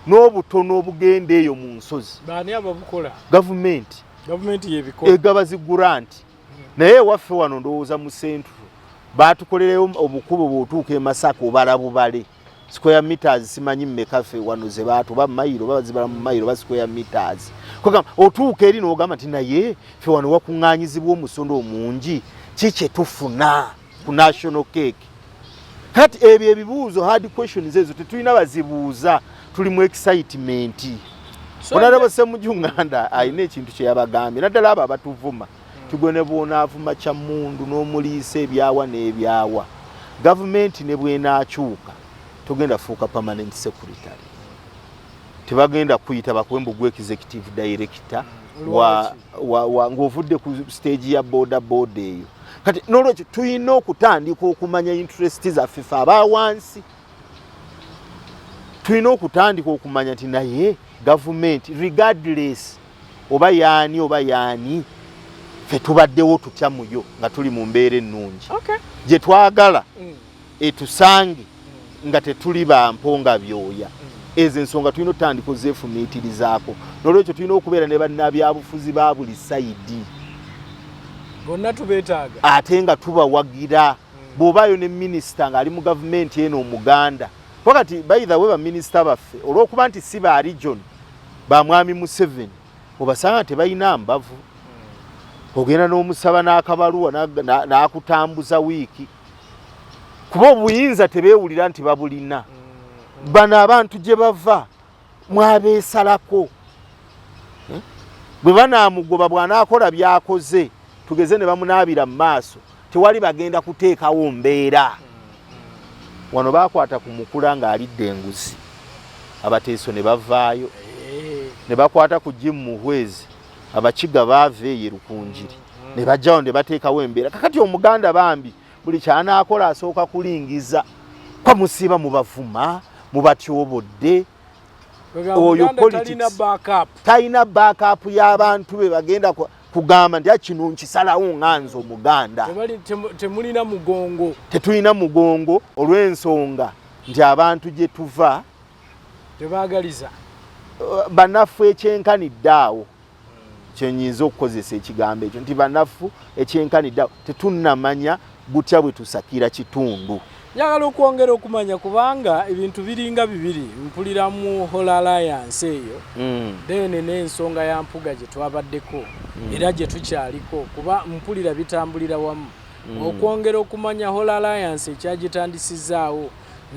[SPEAKER 2] n'obutono obugenda eyo mu nsozi
[SPEAKER 5] baani ababukola
[SPEAKER 2] gavumenti
[SPEAKER 5] yebikola
[SPEAKER 2] egaba ziguranti naye waffe wano ndowooza mu centro baatukolereyo obukubo bw'otuuka e Masaka obala bubale square meters simanyi mmekafe wano ze baatuba mayiro babazibala mu mayiro ba square meters kwegamba otuuka eri n'ogamba nti naye ffe wano wakuŋŋaanyizibwa omusondo omungi kiki tufuna ku national cake kati ebyo ebibuuzo hard questions ezo tetulina bazibuuza tuli mu excitement onalaba Ssemujju Nganda ayina ekintu kye yabagambye naddala abo abatuvuma tugone bonaavu macha mundu n'omuliisa ebyawa n'ebyawa gavumenti ne bwenaakyuka tugenda fuuka permanent secretary tebagenda kuyita bakwembugu executive director ng'ovudde ku stage ya boda eyo kati n'olwekyo tulina okutandika okumanya interest zaffe fe abawansi tulina okutandika okumanya nti naye gavumenti regardless oba yaani fe tubaddewo tutya muyo nga tuli mu mbeera ennungi gye twagala etusange nga tetuli bamponga byoya ezo ensonga tulina otandika ozeefumiitirizaako n'olwekyo tulina okubeera ne bannabyabufuzi ba buli sayidi
[SPEAKER 5] bonna tubeetaaga
[SPEAKER 2] ate nga tubawagira bw'obaayo ne minisita ng'ali mu gavumenti eno omuganda wakati baitha we baminisita baffe olw'okuba nti si ba region ba mwami Museveni obasanga tebalina mbavu ogenda n'omusaba n'akabaluwa n'akutambuza wiiki kuba obuyinza tebeewulira nti babulina bano abantu gye bava mwabeesalako bwe banaamugoba bw'anaakola byakoze tugeze ne bamunaabira mu maaso tewali bagenda kuteekawo mbeera wano baakwata ku mukula ng'alidde enguzi abateeso ne bavaayo ne bakwata ku Jim Muhwezi abakiga baava eyo Rukunjiri ne bajjawo ne bateekawo embeera kakati omuganda bambi buli kyanaakola asooka kulingiza kwa musiba mu bavuma mu batyobodde oyo politics talina backup y'abantu be bagenda kugamba nti kino nkisalawo nganzo omuganda
[SPEAKER 5] temulina mugongo
[SPEAKER 2] tetulina mugongo olw'ensonga nti abantu gye tuva
[SPEAKER 5] tebaagaliza
[SPEAKER 2] bannaffu ekyenkanidde awo kyenyinza okukozesa ekigambo ekyo nti bannaffu ekyenkanidde awo tetunnamanya butya bwe tusakira kitundu
[SPEAKER 5] njagala okwongera okumanya kubanga ebintu biringa bibiri mpuliramu Whole Alliance eyo then n'ensonga ya Mpuuga gye twabaddeko era gye tukyaliko kuba mpulira bitambulira wamu okwongera okumanya Whole Alliance ekyagitandisizaawo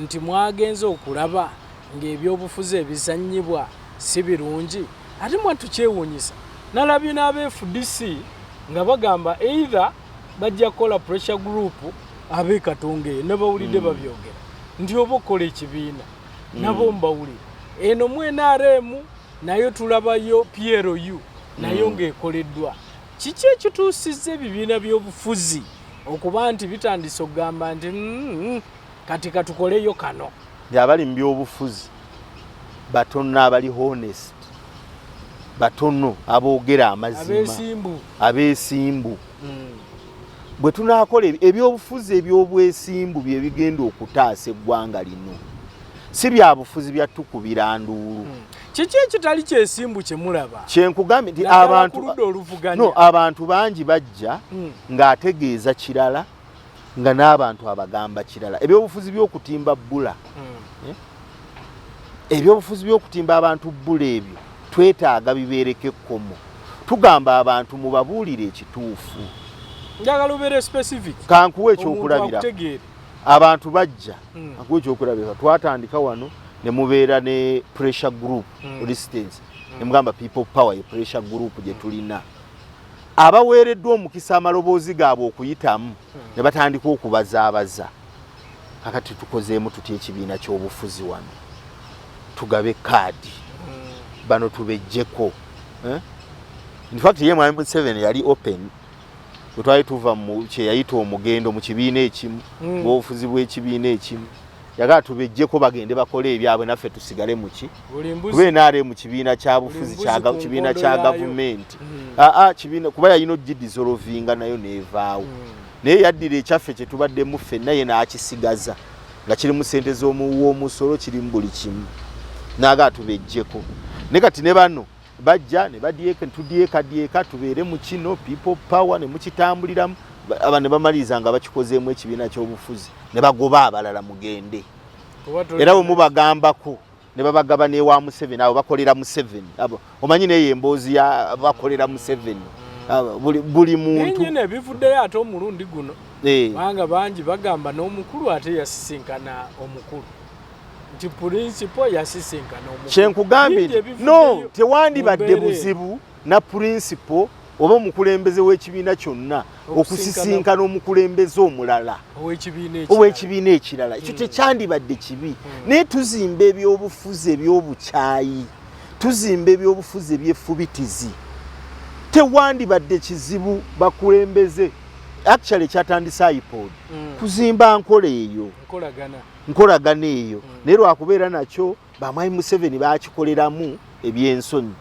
[SPEAKER 5] nti mwagenze okulaba ng'ebyobufuzi ebizannyibwa si birungi ate mwatukyewuunyisa nalabye n'abe-FDC nga bagamba either bajja kukola pressure group abe Katonge ne bawulidde babyogera nti oba okola ekibiina nabo mbawulire eno mu NRM nayo tulabayo PLU nayo ng'ekoleddwa kiki ekituusizza ebibiina by'obufuzi okuba nti bitandise okugamba nti kati katukoleyo kano
[SPEAKER 2] abali mu by'obufuzi batono abali honest batono aboogera amazima abeesimbu bwe tunaakola ebyobufuzi eby'obwesimbu bye bigenda okutaasa eggwanga lino si byabufuzi byatukubira nduulu
[SPEAKER 5] kiki ekitali kyesimbu kye mulaba
[SPEAKER 2] kyenkugambye nti abantu bangi bajja ng'ategeeza kirala nga n'abantu abagamba kirala ebyobufuzi by'okutimba bbula ebyobufuzi by'okutimba abantu bbula ebyo twetaaga bibeereko ekkomo tugamba abantu mubabuulire ekituufu
[SPEAKER 5] njagala obeere specific
[SPEAKER 2] kankuwa ekyokulabira abantu bajja kankuwa ekyokulabira twatandika wano ne mubeera ne pressure group resistance ne mugamba people power ye pressure group gye tulina abaweereddwa omukisa amaloboozi gaabwe okuyitamu ne batandika okubazaabaza kakati tukozeemu tutya ekibiina ky'obufuzi wano tugabe kaadi bano tubejjeko in fact ye mwami Museveni yali open twali tuva mu kye yayita omugendo mu kibiina ekimu bw'obufuzi bw'ekibiina ekimu yagala tubejjeko bagende bakole ebyabwe naffe tusigale muki kube naare mu kibiina kya bufuzi kibiina kya gavumenti kibiina kuba yayina ogidisolovinga nayo neevaawo naye yaddira ekyaffe kye tubaddemu ffenna ye n'akisigaza nga kirimu ssente z'omuwoomusolo kirimu buli kimu naagala tubejjeko ne kati ne bano bajja ne tudyeka tubeere mu kino people power ne mukitambuliramu aba ne bamaliriza nga bakikozeemu ekibiina ky'obufuzi ne bagoba abalala mugende era bwe mubagambako ne babagaba n'ewa Museveni abo bakolera Museveni abo omanyi neyo emboozi ya bakolera Museveni buli muntu
[SPEAKER 5] nyine bivuddeyo ate omulundi guno banga bangi bagamba n'omukulu ate yasisinkana omukulu nti principal yasisinkana omukulu
[SPEAKER 2] kyenkugambye no tewandibadde buzibu na principal oba omukulembeze w'ekibiina kyonna okusisinkana omukulembeze omulala ow'ekibiina ekirala ekyo tekyandibadde kibi naye tuzimba ebyobufuzi eby'obukyayi tuzimba ebyobufuzi eby'effubitizi tewandibadde kizibu bakulembeze actually kyatandise iPod kuzimba nkola eyo nkolagana eyo naye lwakubeera nakyo bamwami Museveni bakikoleramu ebyensonyi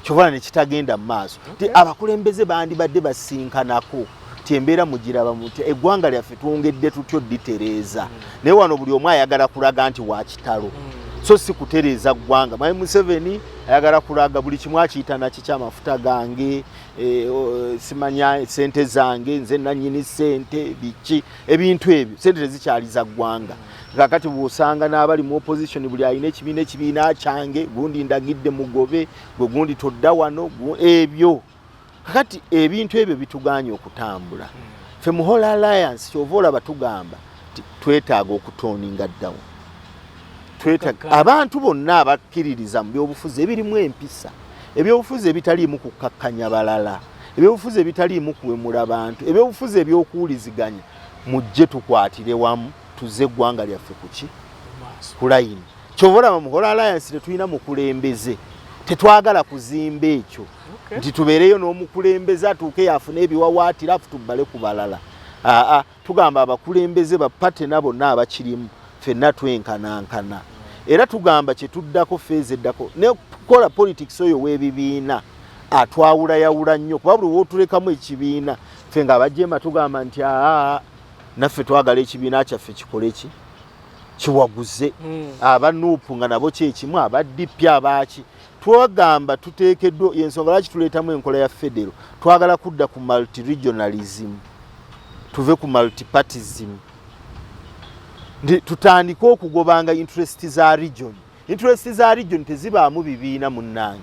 [SPEAKER 2] kyobala ne kitagenda mu maaso abakulembeze bandibadde basinkanako embeera mugiraba muti eggwanga lyaffe twongedde tutyo ditereeza naye wano buli omu ayagala kulaga nti wa kitalo so si kutereeza ggwanga mwami Museveni ayagala kulaga buli kimu akiyita naki ky'amafuta gange simanya sente zange nze nannyini sente biki ebintu ebyo sente tezikyaliza ggwanga kakati bw'osanga n'abali mu opposition buli alina ekibiina kyange gundi ndagidde mugobe gwe gundi todda wano ebyo kakati ebintu ebyo bituganye okutambula ffe mu Whole Alliance kyova olaba tugamba twetaaga okutoninga ddawo abantu bonna abakkiririza mu byobufuzi ebirimu empisa ebyobufuzi ebitaliimu kukakkanya balala ebyobufuzi ebitaliimu kuwemula bantu ebyobufuzi ebyokuwuliziganya mujje tukwatire wamu tuze eggwanga lyaffe kuki ku layini kyova olaba mu Whole Alliance tetulina mukulembeze tetwagala kuzimba ekyo nti tubeereyo n'omukulembeze atuuke yafuna ebiwawaatira afu tubbale ku balala tugamba abakulembeze bapate nabo n'abakirimu ffenna twenkanankana era tugamba kyetuddako feezi eddako ne kukola politics oyo w'ebibiina atwawulayawula nnyo kuba buli wootulekamu ekibiina ffe nga abajeema tugamba nti naffe twagala ekibiina kyaffe kikole ki kiwaguze abanuupu nga nabo kyekimu abaddipi abaaki twagamba tuteekeddwa yensonga lwaki tuleetamu enkola ya federo twagala kudda ku multiregionalism tuve ku multipartism tutandike okugobanga interest za region tezibaamu bibiina munnange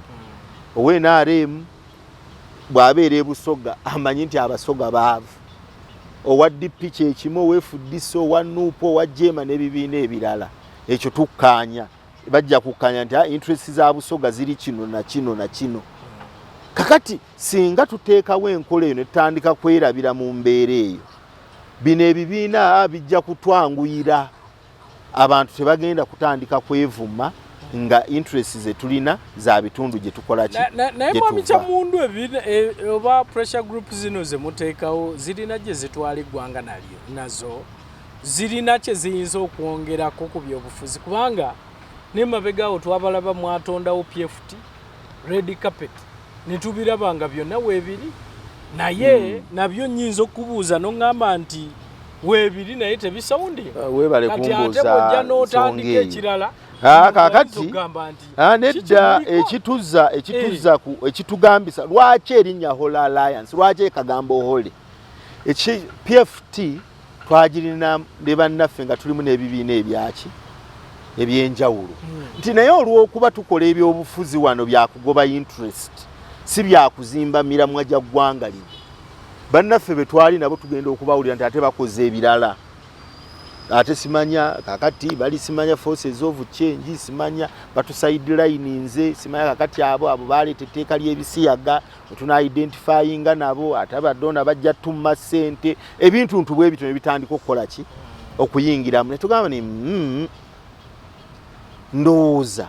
[SPEAKER 2] owe NRM bw'abeera ebusoga amanyi nti abasoga baavu owa DP kyekimu owefuddisa owa nuupu owa JEEMA n'ebibiina ebirala ekyo tukkaanya bajja kukkanya nti interest za busoga ziri kino na kino na kino kakati singa tuteekawo enkola eyo ne tutandika kwerabira mu mbeera eyo bino ebibiina bijja kutwanguyira abantu tebagenda kutandika kwevuma nga interest ze tulina za bitundu gye tukola ki
[SPEAKER 5] naye mwami Kyamundu oba pressure group zino ze muteekawo zirina gye zitwala eggwanga nalyo nazo zirina kye ziyinza okwongerako ku byobufuzi kubanga nemabegaawo twabalaba mwatondawo PFT red carpet netubirabanga byonna weebiri naye nabyo nnyinza okubuuza noŋŋamba nti weebiri naye tebisawundinga
[SPEAKER 2] weebale kumbuuza
[SPEAKER 5] n'otandika ekirala
[SPEAKER 2] kakati nedda ekitugambisa lwaki erinnya Whole Alliance lwaki ekagambo Whole PFT twagirina ne bannaffe nga tulimu n'ebibiina ebyaki ebyenjawulo nti naye olw'okuba tukola ebyobufuzi wano byakugoba interest si byakuzimba miramwa gya ggwanga lino bannaffe be twali nabo tugenda okubawulira nti ate bakoze ebirala ate simanya kakati bali simanya forces of change simanya batusideline nze simanya kakati abo baleeta etteeka ly'ebisiyaga tuna identifyinga nabo ate abadona bajja tumma ssente ebintu ntubwe ebito nebitandika okukola ki okuyingiramu ne tugamba ni ndowooza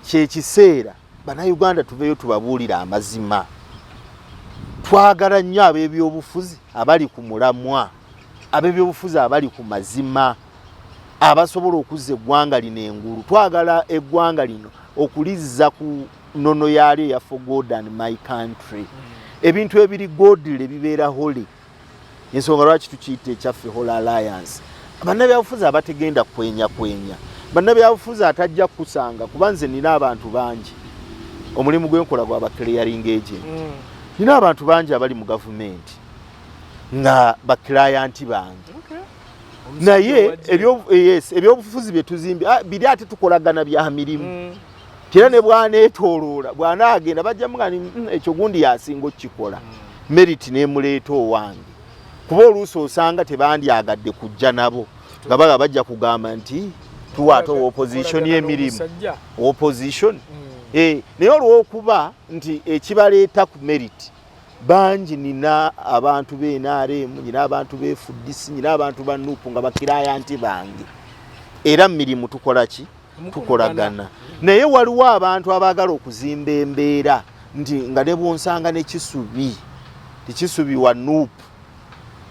[SPEAKER 2] kyekiseera bannayuganda tuveeyo tubabuulira amazima twagala nnyo ab'ebyobufuzi abali ku mulamwa ab'ebyobufuzi abali ku mazima abasobola okuzza eggwanga lino engulu twagala eggwanga lino okulizza ku nnono yaalyo eya for God and my country ebintu ebiri godly bibeera hole ensonga lwaki tukiyita ekyaffe Whole Alliance bannabyabufuzi abategenda kwenya bannabyabufuzi atajja kusanga kuba nze nina abantu bangi omulimu gwenkola gwa clearing agent nina abantu bangi abali mu gavumenti nga baklianti bange naye ebyobufuzi bye tuzimbi biri ate tukolagana bya mirimu kera ne bwaneetooloola bw'anaagenda bajjamu nga ekyo gundi yasinga okukikola merit n'emuleeta owange kuba oluusi osanga tebandyagadde kujja nabo nga baga bajja kugamba nti tuwaate opposition y'emirimu opposition naye olw'okuba nti ekibaleeta ku merit banji nina abantu be NRM nina abantu be FDC nina abantu ba NUP nga bakiraya nti bange era mirimu tukola ki tukolagana naye waliwo abantu abagala okuzimba embeera nti nga ne bonsanga ne kisubi tikisubi wa NUP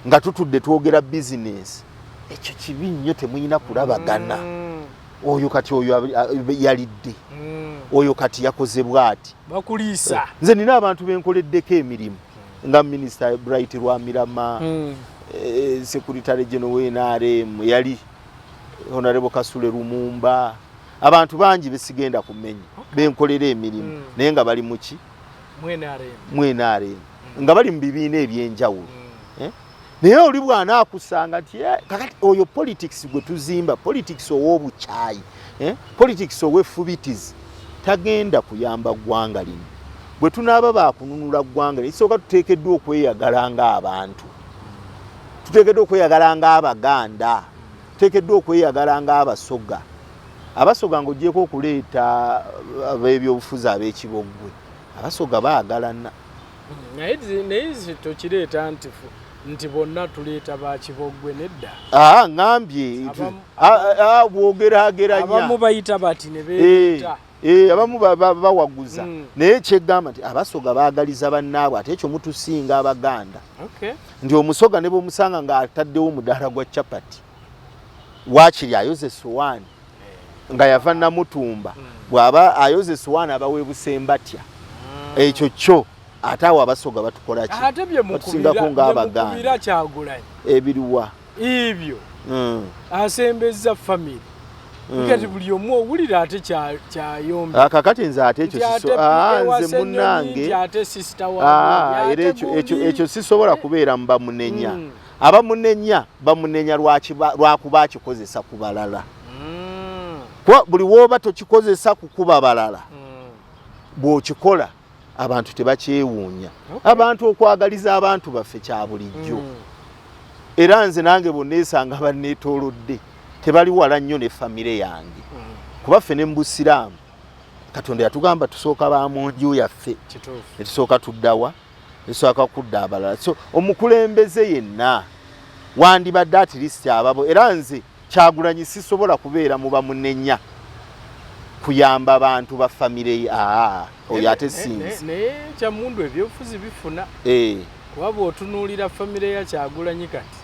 [SPEAKER 2] nga tutudde twogera business ekyo kibi nnyo temuyina kulabagana oyo kati oyo yalidde oyo kati yakoze bwati
[SPEAKER 5] bakuliisa
[SPEAKER 2] nze nina abantu benkoleddeko emirimu nga Minister Bright Rwamirama Secretary General wa NRM yali Honorable Kasule Lumumba abantu bangi besigenda kumenya benkolera emirimu naye nga bali muki NRM nga bali mu bibiina ebyenjawulo naye oli bwana akusanga nti kakati oyo politics gwe tuzimba politics ow'obukyayi politics ow'effubitizi tagenda kuyamba ggwanga lino bwe tunaaba baakununula ggwanga lino isooka tuteekeddwa okweyagala ng'abantu tuteekeddwa okweyagala ng'Abaganda tuteekeddwa okweyagala ng'Abasoga Abasoga ng'ogyeko okuleeta ab'ebyobufuzi ab'ekiboggwe Abasoga baagalana
[SPEAKER 5] naye tokireeta nti bonna tuleeta bakiboggwe nedda
[SPEAKER 2] ngambye bwogerageranya
[SPEAKER 5] abamu bayita bati ne beeta
[SPEAKER 2] abamu bawaguza naye kyegamba nti Abasoga baagaliza bannaabwe ate ekyo mutusinga Abaganda nti Omusoga ne bw'omusanga ng'ataddewo omudaala gwa capati waakiri ayoze essowaani nga yava Namutumba bw'aba ayoze essowaani abaweebusembatya ekyo kyo ate awo Abasoga batukola ki
[SPEAKER 5] ate bye
[SPEAKER 2] batusingako ng'Abaganda
[SPEAKER 5] Kyagulanyi
[SPEAKER 2] ebiriwa
[SPEAKER 5] ebyo asembezza family kati buli omu owulira ate kyayombe
[SPEAKER 2] kakati nze ate ekyo nze munnange era ekyo sisobola kubeera mu bamunenya abamunenya bamunenya lwakuba akikozesa ku balala buli wooba tokikozesa kukuba balala bw'okikola abantu tebakyewuunya abantu okwagaliza abantu baffe kya bulijjo era nze nange bonneesanga banneetoolodde tebali wala nnyo ne famire yange kuba ffe ne mu Busiraamu Katonda yatugamba tusooka ba mu nju yaffe ne tusooka tuddawa ne tusooka kudda abalala so omukulembeze yenna wandibadde at least ababo era nze Kyagulanyi sisobola kubeera mu bamunenya kuyamba abantu ba famire oyo ate sinzi
[SPEAKER 5] naye kyamundu ebyobufuzi bifuna kuba otunuulira famire ya Kyagulanyi kati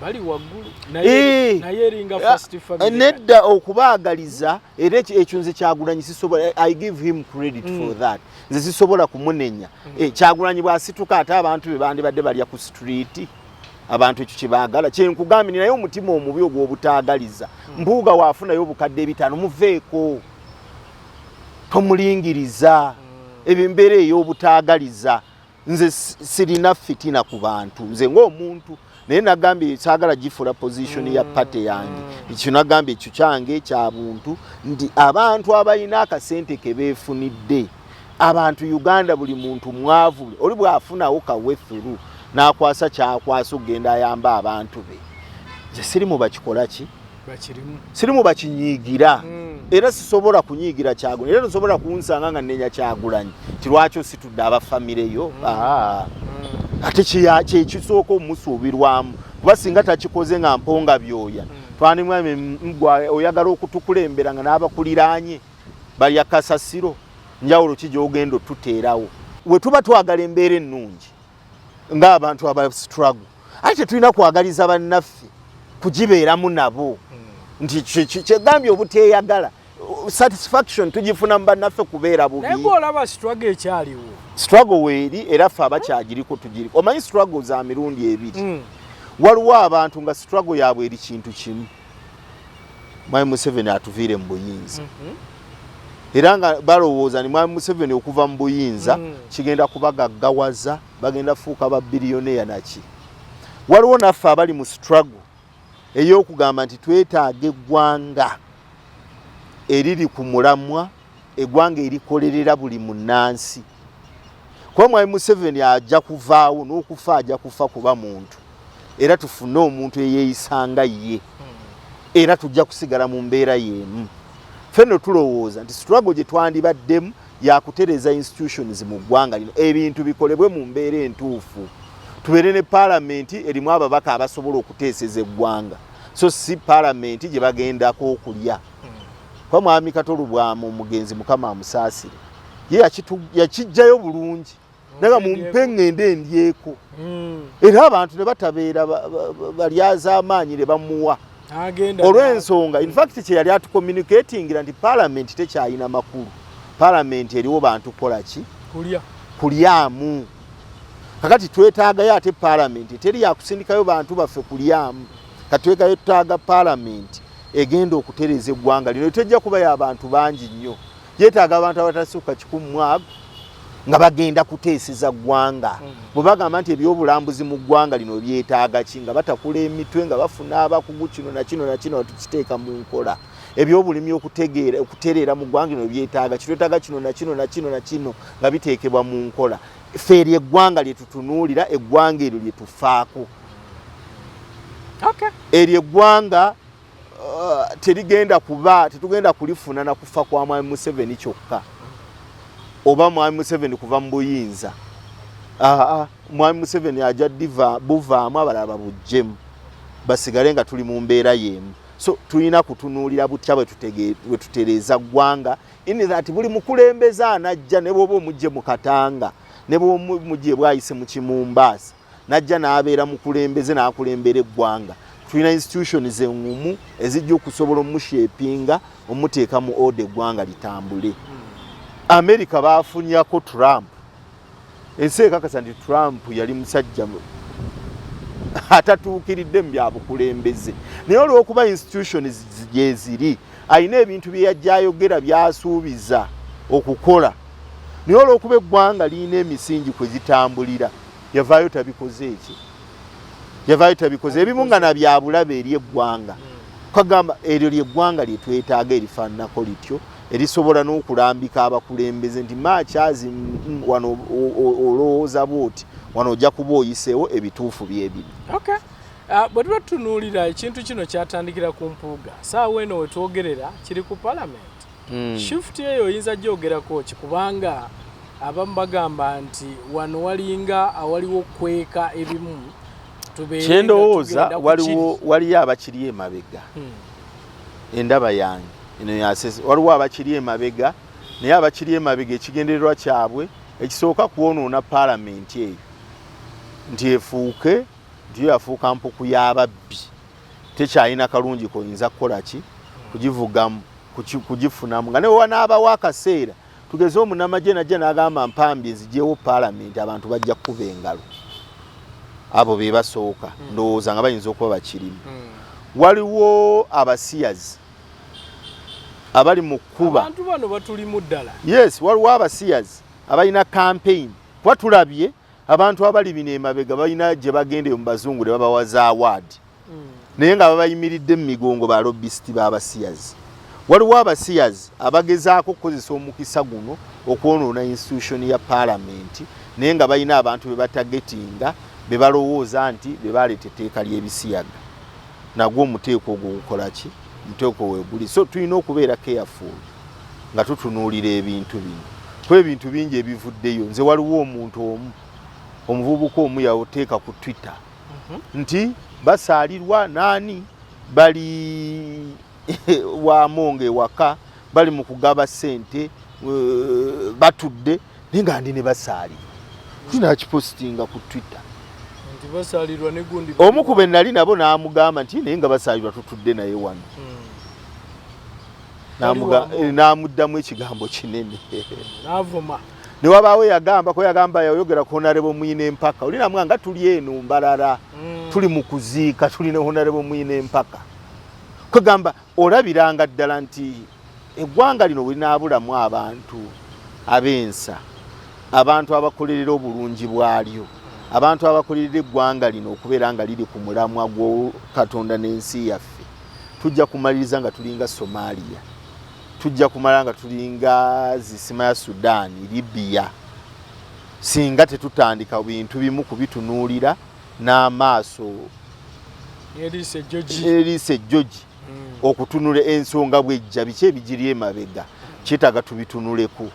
[SPEAKER 5] bali waggulu naye eringa first family
[SPEAKER 2] nedda okubaagaliza era ekyo nze Kyagulanyi sisobola I give him credit for that nze sisobola kumunenya Kyagulanyi bw'asituka ate abantu be bandibadde balya ku street abantu ekyo kibaagala kyenkugambye naye omutima omubi ogw'obutaagaliza Mpuuga waafunayo obukadde 5 muveeko tomulingiriza ebimbeera ey'obutaagaliza nze sirina fitina ku bantu nze ng'omuntu naye nagambye saagala gifuula position ya pate yange ekyo nagambye ekyo kyange kya buntu nti abantu abalina akasente ke beefunidde abantu Uganda buli muntu mwavu oli bw'afunawo kawethuru n'akwasa kyakwasa okugenda ayamba abantu be nze sirimu bakikola ki sirimu bakinyiigira era sisobola kunyiigira Kyagulanyi era nsobola kunsanga nga nnenya Kyagulanyi kirwakyo situdde abafamireyo ate kyekisooka omusuubirwamu kuba singa takikoze nga mponga byoya twandimwami oyagala okutukulembera nga n'abakuliraanye balya kasasiro njawulo ki gy'ogenda otuteerawo we tuba twagala embeera ennungi ng'abantu aba struggle ate tetulina kwagaliza bannaffe kugibeeramu nabo nti kyegambye obuteeyagala satisfaction tugifuna mu bannaffe kubeera bubi
[SPEAKER 5] naye olaba struggle ekyaliwo
[SPEAKER 2] struggle weeri era ffe abakyagiriko tugiriko omanyi struggle za mirundi ebiri waliwo abantu nga struggle yaabwe eri kintu kimu Mwami Museveni atuviire mu buyinza era nga balowooza ni Mwami Museveni okuva mu buyinza kigenda kubagaggawaza bagenda fuuka ba bilioneya naki waliwo naffe abali mu struggle ey'okugamba nti twetaaga eggwanga eriri ku mulamwa eggwanga erikolerera buli munnansi kuba Mwami Museveni ajja kuvaawo n'okufa ajja kufa kuba muntu era tufune omuntu eyeeyisanga ye era tujja kusigala mu mbeera y'emu ffe no tulowooza nti struggle gye twandibaddemu ya kutereza institutions mu ggwanga lino ebintu bikolebwe mu mbeera entuufu tubeere ne parliament erimu ababaka abasobola okuteeseza eggwanga so si parliament gye bagendako okulya kwa mwami Katolubwamu omugenzi mukama amusaasire ye yakijjayo bulungi naga mumpe ngende ndyeko era abantu ne batabeera balyaza amaanyi ne bamuwa olw'ensonga in fact kye yali atucommunicatingira nti parliament tekyayina makulu parliament eriwo bantu kola ki kulyamu kakati twetaagayo ate parliament teri yakusindikayo bantu baffe kulyamu katwetaaga parliament egenda okutereza eggwanga lino tejja kuba y'abantu bangi nnyo yeetaaga abantu abatasukka 100 nga bagenda kuteeseza ggwanga bwe bagamba nti ebyobulambuzi mu ggwanga lino byetaaga ki nga batakula emitwe nga bafuna abakugu kino na kino na kino tukiteeka mu nkola ebyobulimi okutereera mu ggwanga lino byetaaga kitwetaaga kino na kino na kino na kino nga biteekebwa mu nkola ffe eryo eggwanga lye tutunuulira eggwanga eryo lye tufaako eryo eggwanga tetugenda kulifuna na kufa kwa mwami Museveni kyokka oba mwami Museveni kuva mu buyinza mwami Museveni ajja buvaamu abalaba bujjemu basigale nga tuli mu mbeera y'emu so tulina kutunuulira butya bwe tutereeza ggwanga in that buli mukulembeze anajja ne bw'oba omugye mu Katanga ne bw'oba omugye bwayise mu Kimumbaasa najja n'abeera mukulembeze n'akulembera eggwanga tulina institutions engumu ezijja okusobola omushepinga omuteeka mu order eggwanga litambule America bafunyako Trump ensi ekakasa nti Trump yali musajja atatuukiridde mu byabukulembeze naye olw'okuba institutions gye ziri ayina ebintu bye yajja ayogera byasuubiza okukola naye olw'okuba eggwanga lirina emisingi kwe zitambulira yavaayo tabikoze eki yavaayo tabikoze ebimu nga na byabulabe eri eggwanga kagamba eryo ly'eggwanga lye twetaaga erifaananako lityo erisobola n'okulambika abakulembeze nti makyazi wano olowooza bwoti wano ojja kuba oyiseewo ebituufu byebiri
[SPEAKER 5] bwe tuba tutunuulira ekintu kino kyatandikira ku Mpuuga saawa eno we twogerera kiri ku parliament shift eyo oyinza gyogerako ki kubanga abamu bagamba nti wano walinga awaliwo okweka ebimu
[SPEAKER 2] kyendowooza waliyo abakiri emabega endaba yange eno yasese waliwo abakiri emabega naye abakiri emabega ekigendererwa kyabwe ekisooka kwonoona parliament eyo nti efuuke nti yafuuka mpuku y'ababbi tekyalina kalungi koyinza kukola ki kugivugamu kugifunamu nga newe wanaabawo akaseera tugeze omunamagye najja n'agamba mpambye nzigyewo parliament abantu bajja kukuba engalo abo be basooka ndowooza nga bayinza okuba bakirimu waliwo abasiyazi abali mu kkuba
[SPEAKER 5] abantu bano batulimu ddala
[SPEAKER 2] yes waliwo abasiyazi abalina campaign kuba tulabye abantu abali bino emabega balina gye bagendeyo mu bazungu ne babawaza award naye nga babayimiridde mu migongo ba lobbyisti b'abasiyazi waliwo abasiyazi abagezaako okukozesa omukisa guno okwonoona institution ya parliament naye nga balina abantu be batagetinga be balowooza nti be baleeta etteeka ly'ebisiyaga nagwo omuteeko ogwo gukola ki muteeko weeguli so tulina okubeera careful nga tutunuulira ebintu bino kuba ebintu bingi ebivuddeyo nze waliwo omuntu omuvubuka omu yateeka ku Twitter nti basaalirwa naani bali wamonge waka bali mu kugaba ssente batudde naye nga ndi ne basaalirwa tunakipostinga ku Twitter
[SPEAKER 5] nti basaalirwa ne gundi
[SPEAKER 2] omu ku be nali nabo n'amugamba nti naye nga basaalirwa tutudde naye wano n'amuddamu ekigambo kinene
[SPEAKER 5] n'avuma
[SPEAKER 2] ne wabaawo yagamba yayogera ku Honorable Muyine Empaka olina mwanga tuli eno mbalala tuli mu kuziika tuli ne Honorable Muyine Empaka kwegamba olabiranga ddala nti eggwanga lino bulinaabulamu abantu ab'ensa abantu abakolerera obulungi bwalyo abantu abakolerera eggwanga lino okubeera nga liri ku mulamwa gwo Katonda n'ensi yaffe tujja kumaliriza nga tulinga Somalia tujja kumala nga tulinga zisima ya Sudan, Libya singa tetutandika bintu bimu kubitunuulira n'amaaso erise George okutunula ensonga bwejja biki ebigiri emabega kyetaaga tubitunuleko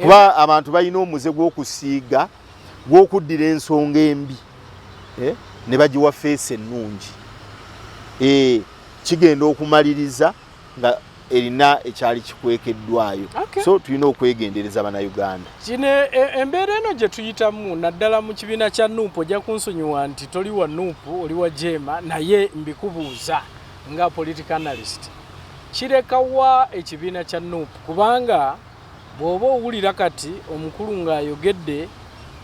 [SPEAKER 2] kuba abantu balina omuze gw'okusiiga gw'okuddira ensonga embi ne bagiwa feesi ennungi kigenda okumaliriza nga erina ekyali kikwekeddwayo. So tulina okwegendereza bannayuganda.
[SPEAKER 5] Kino embeera eno gye tuyitamu naddala mu kibiina kya NUP ojja kunsonyiwa nti toli wa NUP oli wa JEEMA naye mbikubuuza nga political analyst. Kirekawa ekibiina kya NUP kubanga bw'oba owulira kati omukulu ng'ayogedde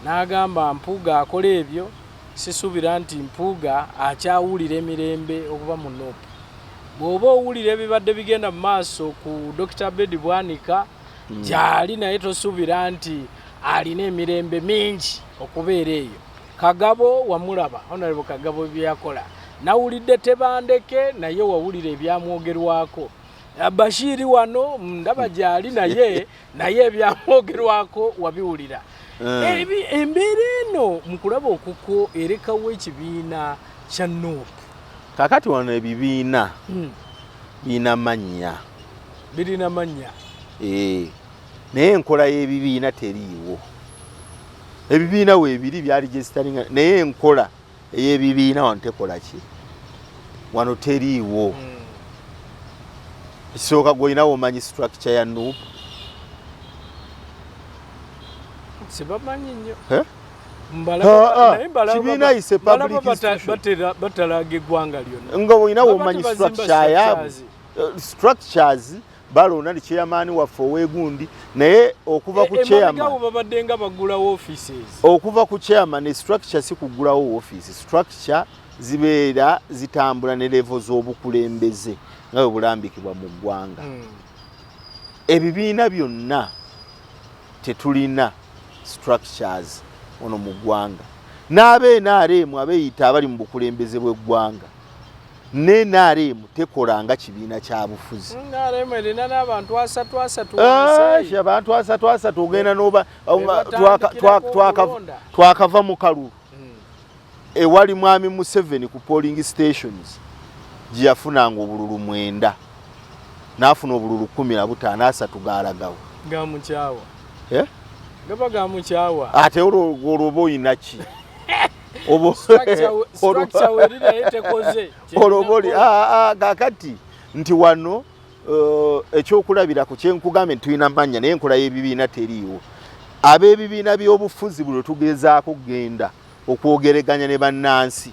[SPEAKER 5] n'agamba Mpuuga akola ebyo sisuubira nti Mpuuga akyawulira emirembe okuva mu NUP. Bw'oba owulira ebibadde bigenda mu maaso ku Dr. Bedi Bwanika gy'ali naye tosuubira nti alina emirembe mingi okubeera eyo. Kagabo wamulaba Honorable Kagabo byakola. Nawulidde Tebandeke naye wawulira ebyamwogerwako. Bashiri wano ndaba gy'ali naye ebyamwogerwako wabiwulira. Embeera eno mu kulaba okuko erekawo ekibiina kya NUP.
[SPEAKER 2] Kakati wano ebibiina birina mannya.
[SPEAKER 5] Birina mannya.
[SPEAKER 2] Naye enkola y'ebibiina teriiwo. Ebibiina weebiri byali registaringa naye enkola ey'ebibiina wano tekola ki? Wano teriiwo. Ekisooka gw'olinawo omanyi structure ya NUP?
[SPEAKER 5] Sibamanyi nnyo.
[SPEAKER 2] Kibiina ise public institution.
[SPEAKER 5] Batalaga eggwanga lyonna.
[SPEAKER 2] Nga olinawo omanyi structure yaabwe. Structures balonda ni chairman waffe ow'egundi naye okuva ku chairman
[SPEAKER 5] babadde nga bagulawo offices.
[SPEAKER 2] Okuva ku chairman structure si kugulawo office. Structure zibeera zitambula ne level z'obukulembeze nga bwe bulambikibwa mu ggwanga. Ebibiina byonna tetulina structures ono mu ggwanga. NRM abeeyita abali mu bukulembeze bw'eggwanga. Ne NRM tekolanga kibiina kya bufuzi.
[SPEAKER 5] NRM erina n'abantu asatu
[SPEAKER 2] abantu asatu ogenda n'oba twakava mu kalulu. Ewali mwami Museveni ku polling stations gye yafunanga obululu 9 n'afuna obululu 15 asatu gaalagawo.
[SPEAKER 5] Gamukyawa. Gaba gamukyawa.
[SPEAKER 2] Ate olwo oyina ki? Kakati nti wano ekyokulabirako kyenkugambye tulina mannya naye enkola y'ebibiina teriiwo. Ab'ebibiina by'obufuzi buli tugezaako kugenda okwogeraganya ne bannansi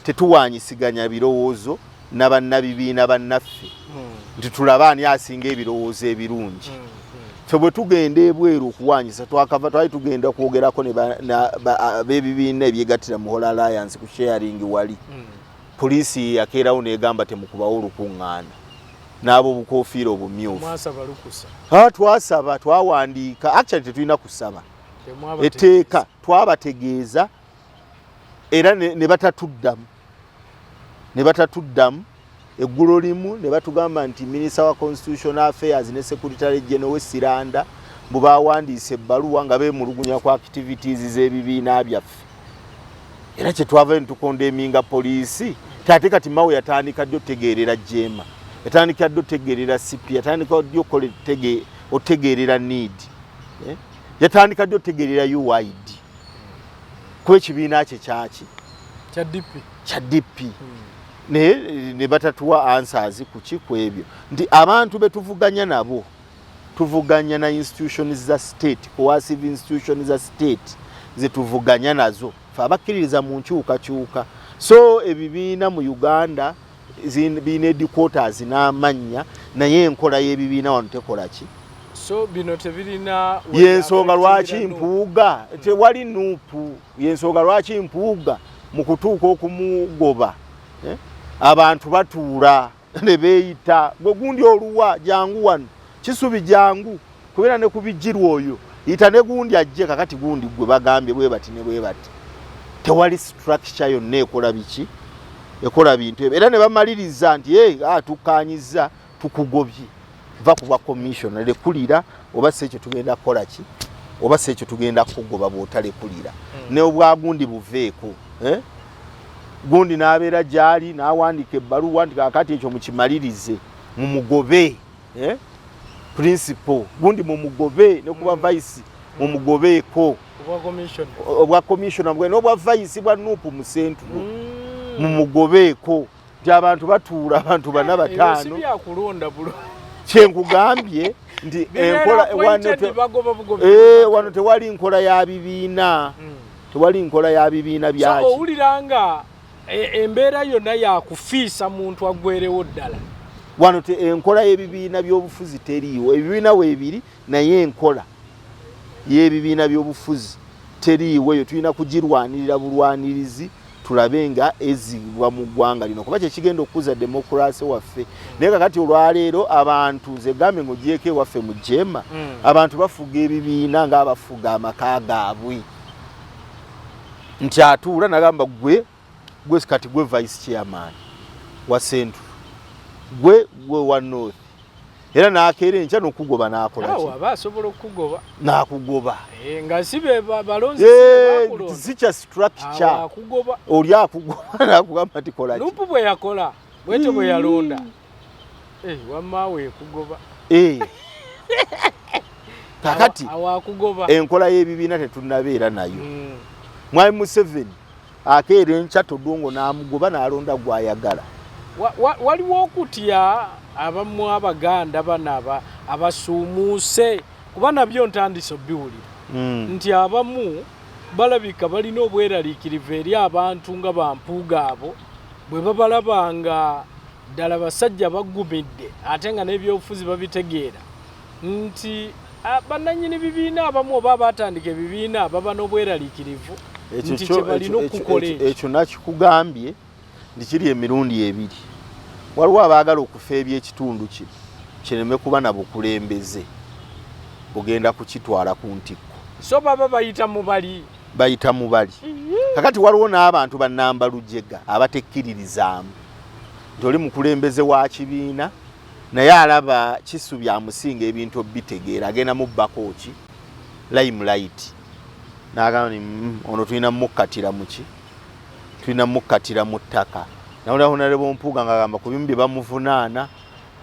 [SPEAKER 2] tetuwanyisiganya birowoozo n'abannabibiina bannaffe nti tulaba ani asinga ebirowoozo ebirungi. Ffe bwe tugenda ebweru okuwanyisa twali tugenda kwogerako ab'ebibiina ebyegattira mu Whole Alliance ku sharing wali. Poliisi yakeerawo n'egamba temukubawo olukuŋŋaana n'abo obukoofiira obumyufu. Twasaba twawandiika actually tetulina kusaba etteeka twabategeeza era ne batatuddamu eggulo limu ne batugamba nti Minister wa Constitutional Affairs ne Secretary General Siranda bwe bawandiise ebbaluwa nga beemulugunya ku activities z'ebibiina byaffe. Era kye twava ne tukondeminga poliisi ate kati mawe yatandika ddi otegeerera JEEMA, yatandika ddi otegeerera CP, yatandika ddi otegeerera NEED, yatandika ddi otegeerera UID. Kuba ekibiina kye kyaki kya DP. Ne batatuwa answers ku ebyo nti abantu betuvuganya nabo tuvuganya na institutions za state, coercive institutions za state zetuvuganya nazo fa abakkiririza mu nkyukakyuka. So ebibiina mu Uganda biina headquarters n'amannya naye enkola y'ebibiina wano tekola ki?
[SPEAKER 5] So bino tebirina
[SPEAKER 2] yensonga lwaki Mpuuga tewali NUP. Yensonga lwaki Mpuuga mu kutuuka okumugoba abantu batuula ne beeyita gwe gundi oluwa jangu wano kisubi jangu kubeera ne kubijjirwa oyo yita ne gundi ajje kakati gundi gwe bagambye bwe bati ne bwe bati. Tewali structure yonna ekola biki ekola bintu ebyo era ne bamaliriza nti tukkaanyiza tukugobye va kuba commission lekulira oba se ekyo tugenda kukola ki oba se ekyo tugenda kugoba bw'otalekulira ne obwagundi buveeko. Gundi n'abeera gyali n'awandiika ebbaluwa nti kakati ekyo mukimalirize mumugobe principal gundi mumugobe ne kuba vice mumugobeeko obwa commissioner mbwe n'obwa vice bwa nupu mu central mumugobeeko nti abantu batuula abantu bana batano kyenkugambye nti enkola wano tewali nkola ya bibiina tewali nkola ya bibiina byaki
[SPEAKER 5] so owuliranga embeera yonna yakufiisa muntu agwerewo ddala
[SPEAKER 2] wano enkola y'ebibiina by'obufuzi teriiwo ebibiina weebiri naye enkola y'ebibiina by'obufuzi teriiwo eyo tulina kugirwanirira bulwanirizi tulabe nga ezibwa mu ggwanga lino kuba kyekigenda okukuza demokrasi waffe naye kakati olwaleero abantu ze gambe ng'ogyeko ewaffe mu JEEMA abantu bafuga ebibiina ng'abafuga amaka gaabwe nti atuula nagamba gwe kati gwe vice chairman wa central gwe wa north era nakeera enkya n'okugoba n'akola ki
[SPEAKER 5] aba asobola okugoba
[SPEAKER 2] n'akugoba
[SPEAKER 5] nga sibe balonzi
[SPEAKER 2] sikya structure
[SPEAKER 5] akugoba
[SPEAKER 2] oli akugoba n'akugamba nti kola ki
[SPEAKER 5] lupu bwe yakola bwetyo bwe yalonda wamaawe ekugoba kakati awakugoba
[SPEAKER 2] enkola y'ebibiina tetunnabeera nayo mwami Museveni akeera enkya Todongo n'amugoba n'alonda gw'ayagala
[SPEAKER 5] waliwo okutya abamu Abaganda bano abasuumuuse kuba nabyo ntandise biwulira nti abamu balabika balina obweraliikirivu eri abantu nga Bampuuga abo bwe babalabanga ddala basajja baggumidde ate nga n'ebyobufuzi babitegeera nti bannannyini bibiina abamu oba abatandika ebibiina baba n'obweraliikirivu nti kye balina okukola
[SPEAKER 2] ekyo nakikugambye nti kiri emirundi ebiri waliwo abaagala okufa eby'ekitundu kino kireme kuba na bukulembeze bugenda kukitwala ku ntikko
[SPEAKER 5] so baba bayita mu bali kakati waliwo n'abantu bannamba lujega abatekkiririzaamu nti oli mukulembeze wa kibiina naye alaba kisu bya musinga ebintu obitegeera agenda mu bakooki limelight n'agamba ono tulina mukkatira muki tulina mukkatira mu ttaka nawulira Hon. Mpuuga ng'agamba ku bimu bye bamuvunaana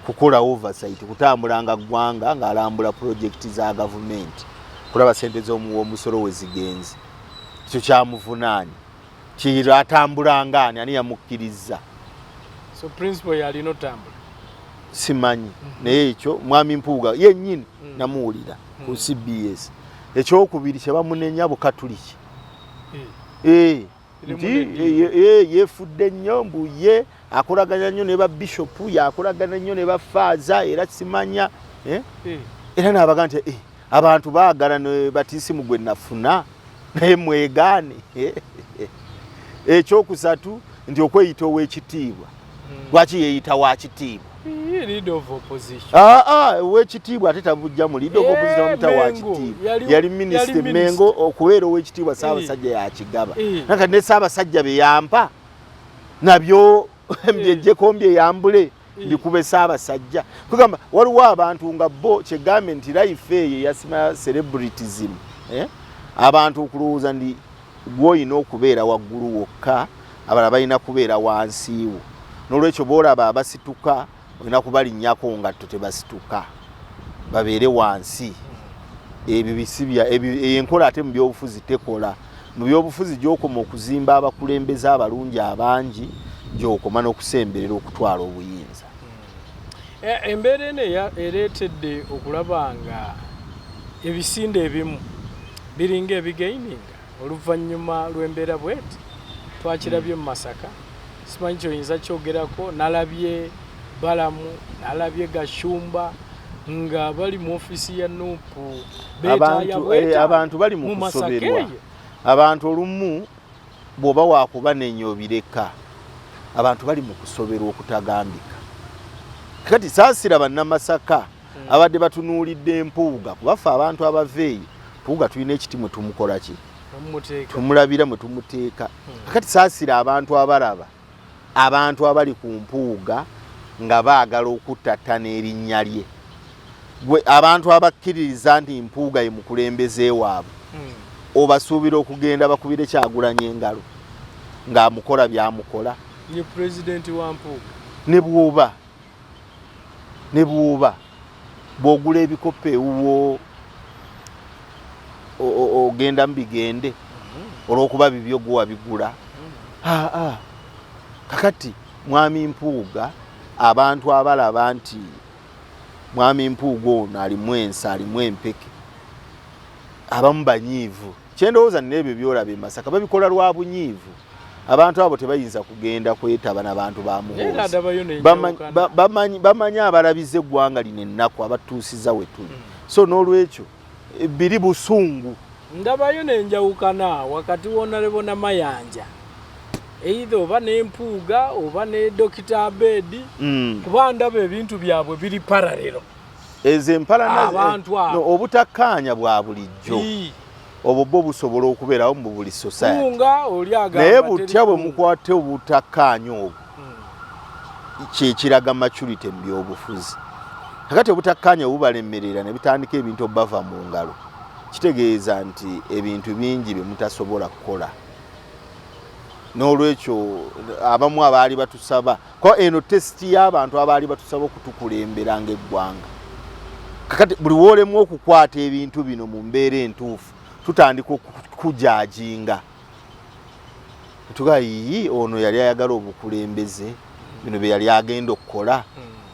[SPEAKER 5] kukola oversight kutambulanga ggwanga ng'alambula projekiti za gavumenti kulaba ssente z'omusolo we zigenze ekyo kyamuvunaani kiri atambulanga ani yamukkiriza so principal yalina otambula
[SPEAKER 2] simanyi naye ekyo mwami Mpuuga yennyini namuwulira ku CBS ekyokubiri kye bamunenya bukatuliki nti yefudde nnyo mbu ye akolaganya nnyo ne ba bishopu yakolagana nnyo ne ba faaza era simanya era n'abaga nti abantu baagala ne batiisimu gwe nafuna naye mwegaane ekyokusatu nti okweyita ow'ekitiibwa lwaki yeeyita wa kitiibwa ow'ekitiibwa ate tabujja mu leader of opposition bamuta wa kitiibwa yali minisita Mengo okubeera ow'ekitiibwa Ssaabasajja yakigaba nakati ne Ssaabasajja be yampa nabyo byejjeko mbyeyambule mbikube Ssaabasajja kugamba waliwo abantu nga bo kyegambe nti life eyo yasima celebritism abantu okulowooza ndi gw'olina okubeera waggulu wokka abalala balina kubeera wansiiwo n'olwekyo boolaba abasituka olina kubalinnyako ngatto tebasituka babeere wansi ebyo bisibya enkola ate mu byobufuzi tekola mu byobufuzi gy'okoma okuzimba abakulembeze abalungi abangi gy'okoma n'okusemberera okutwala obuyinza
[SPEAKER 5] embeera eno ereetedde okulaba nga ebisinde ebimu biringa ebigaininga oluvannyuma lw'embeera bweti twakirabye mu Masaka simanyi kyoyinza kyogerako nalabye Balamu nalabye Gashumba nga bali mu ofisi ya Nuupu
[SPEAKER 2] abantu bali mu kusoberwa abantu olumu bw'oba waakuba n'ennyobireka abantu bali mu kusoberwa okutagambika kati saasira bannamasaka abadde batunuulidde Mpuuga kubafa abantu abaveeyo Mpuuga tulina ekiti mwe tumukola ki tumulabira mwe tumuteeka kati saasira abantu abalaba abantu abali ku Mpuuga nga baagala okuttattana erinnya lye abantu abakkiririza nti Mpuuga ye mukulembeze waabwe obasuubira okugenda bakubire Kyagulanyi engalo ng'amukola by'amukola
[SPEAKER 5] ye pulezidenti wa Mpuuga
[SPEAKER 2] ne bw'oba bw'ogula ebikopo ewuwo ogenda mbigende olw'okuba bibyo gwe wabigula. Kakati mwami Mpuuga, abantu abalaba nti mwami Mpuuga ono alimu ensa alimu empeke abamu banyiivu, kyendowooza n'ebyo byolaba e Masaka babikola lwa bunyiivu. Abantu abo tebayinza kugenda kwetaba n'abantu ba Muhoozi, bamanyi abalabize eggwanga lino ennaku abatuusiza we tuli. So n'olwekyo biri busungu.
[SPEAKER 5] Ndabayo n'enjawukana wakati w'Honorable Namayanja, either oba ne Mpuuga oba ne Dr. Abedi, kuba ndaba ebintu byabwe biri paralelo.
[SPEAKER 2] Ezo empalana obutakkaanya bwa bulijjo obwo bwo busobola okubeerawo mu buli society. Naye butya bwe mukwate obutakkaanya obwo kyekiraga maturity mu byobufuzi. Kakati obutakkaanya bubalemerera ne bitandika ebintu obava mu ngalo, kitegeeza nti ebintu bingi bye mutasobola kukola. N'olwekyo abamu abaali batusaba ko eno testi y'abantu abaali batusaba okutukulemberanga eggwanga. Kakati buli woolemu okukwata ebintu bino mu mbeera entuufu tutandika okujajinga. Tuga yi ono yali ayagala obukulembeze bino bye yali agenda okukola.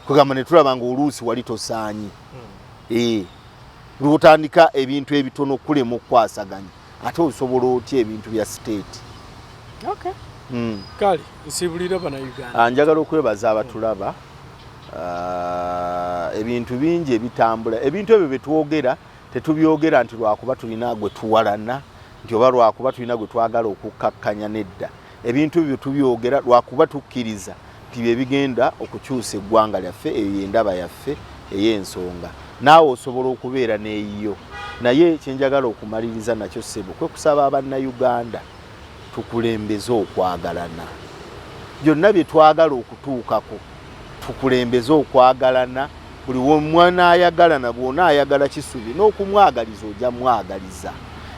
[SPEAKER 2] Kugamba ne tulaba nga oluusi wali tosaanyi. Lutandika ebintu ebitono kulemu okwasaganya ate osobola otya ebintu bya state.
[SPEAKER 5] Okay. Kali nsibulira bana Uganda.
[SPEAKER 2] Njagala okwebaza abatulaba. Ebintu bingi ebitambula, ebintu ebyo betwogera tetubyogera nti lwakuba tulina gwe tuwalana, nti oba lwakuba tulina gwe twagala okukkakkanya nedda. Ebintu ebyo tubyogera lwakuba tukkiriza nti bye bigenda okukyusa eggwanga lyaffe, eyo y'endaba yaffe ey'ensonga. Naawe osobola okubeera n'eyiyo. Naye kyenjagala okumaliriza nakyo ssebo kwe kusaba Abannayuganda tukulembeze okwagalana. Byonna bye twagala okutuukako tukulembeze okwagalana. Buli w'omwana ayagalana bw'ona ayagala Kisubi n'okumwagaliza ojja mwagaliza.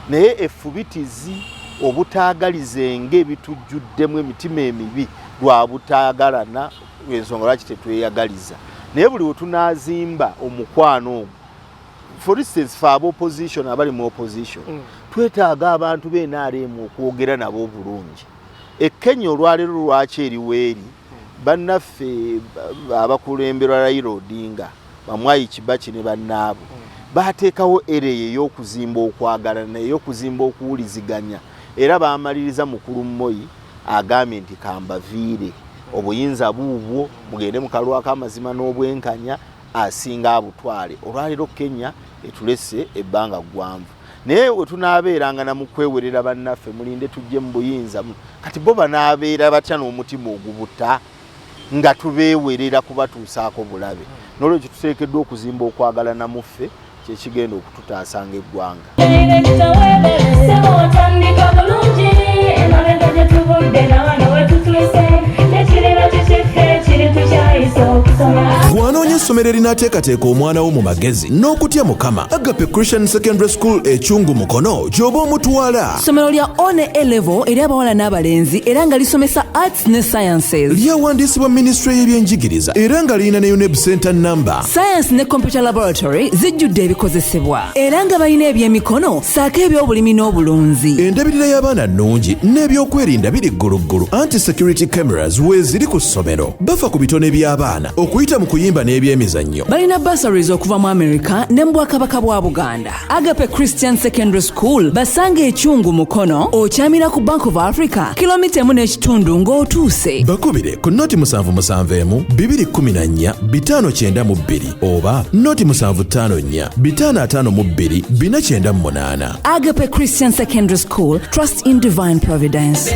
[SPEAKER 2] Naye effubitizi obutaagalizenga ebitujjuddemu emitima emibi lwa butaagalana, ensonga lwaki tetweyagaliza. Naye buli we tunaazimba omukwano ogwo, for instance fe opposition abali mu opposition, twetaaga abantu be NRM okwogera nabo obulungi. Kenya olwaleero lwaki eriweeri bannaffe abakulemberwa Raila Odinga, Bamwai Kibaki ne bannaabo baateekawo ereye ey'okuzimba okwagalana, ey'okuzimba okuwuliziganya, era baamaliriza mukulu Moi agambye nti kambaviire obuyinza buubwo mugende mu kalwa k'amazima n'obwenkanya asinga abutwale. Olwaleero Kenya etulese ebbanga ggwanvu. Naye we tunaabeeranga na mu kwewerera bannaffe mulinde tujje mu buyinza, kati bo banaabeera batya n'omutima ogubuta nga tubeewerera kubatuusaako bulabe. N'olwekyo tuteekeddwa okuzimba okwagalana mu ffe kyekigenda okututaasanga eggwanga.
[SPEAKER 3] Gwanoonya essomero erinaateekateeka omwana wo mu magezi n'okutya Mukama. Agape Christian Secondary School ekyungu Mukono gy'oba omutwala.
[SPEAKER 4] Ssomero lya one A-level eri abawala n'abalenzi era nga lisomesa arts ne sciences.
[SPEAKER 3] Lyawandiisibwa Ministerial y'ebyenjigiriza era nga lirina ne UNEB center number.
[SPEAKER 4] Science ne computer laboratory zijjudde ebikozesebwa era nga balina ebyemikono saako eby'obulimi n'obulunzi.
[SPEAKER 3] Endabirira y'abaana nnungi n'ebyokwerinda biri gguluggulu. Anti-security cameras weeziri ku ssomero. Bafa ku bitone by'abaana okuyita mu kuyimba n'ebyemizannyo.
[SPEAKER 4] Balina bursaries okuva mu America ne mu Bwakabaka bwa Buganda. Agape Christian Secondary School basanga ekyungu Mukono, okyamira ku Bank of Africa kilomita 1.5 ng'otuuse.
[SPEAKER 3] Bakubire ku noti 771 214 592 oba noti 754 552 498.
[SPEAKER 4] Agape Christian Secondary School, trust in divine providence.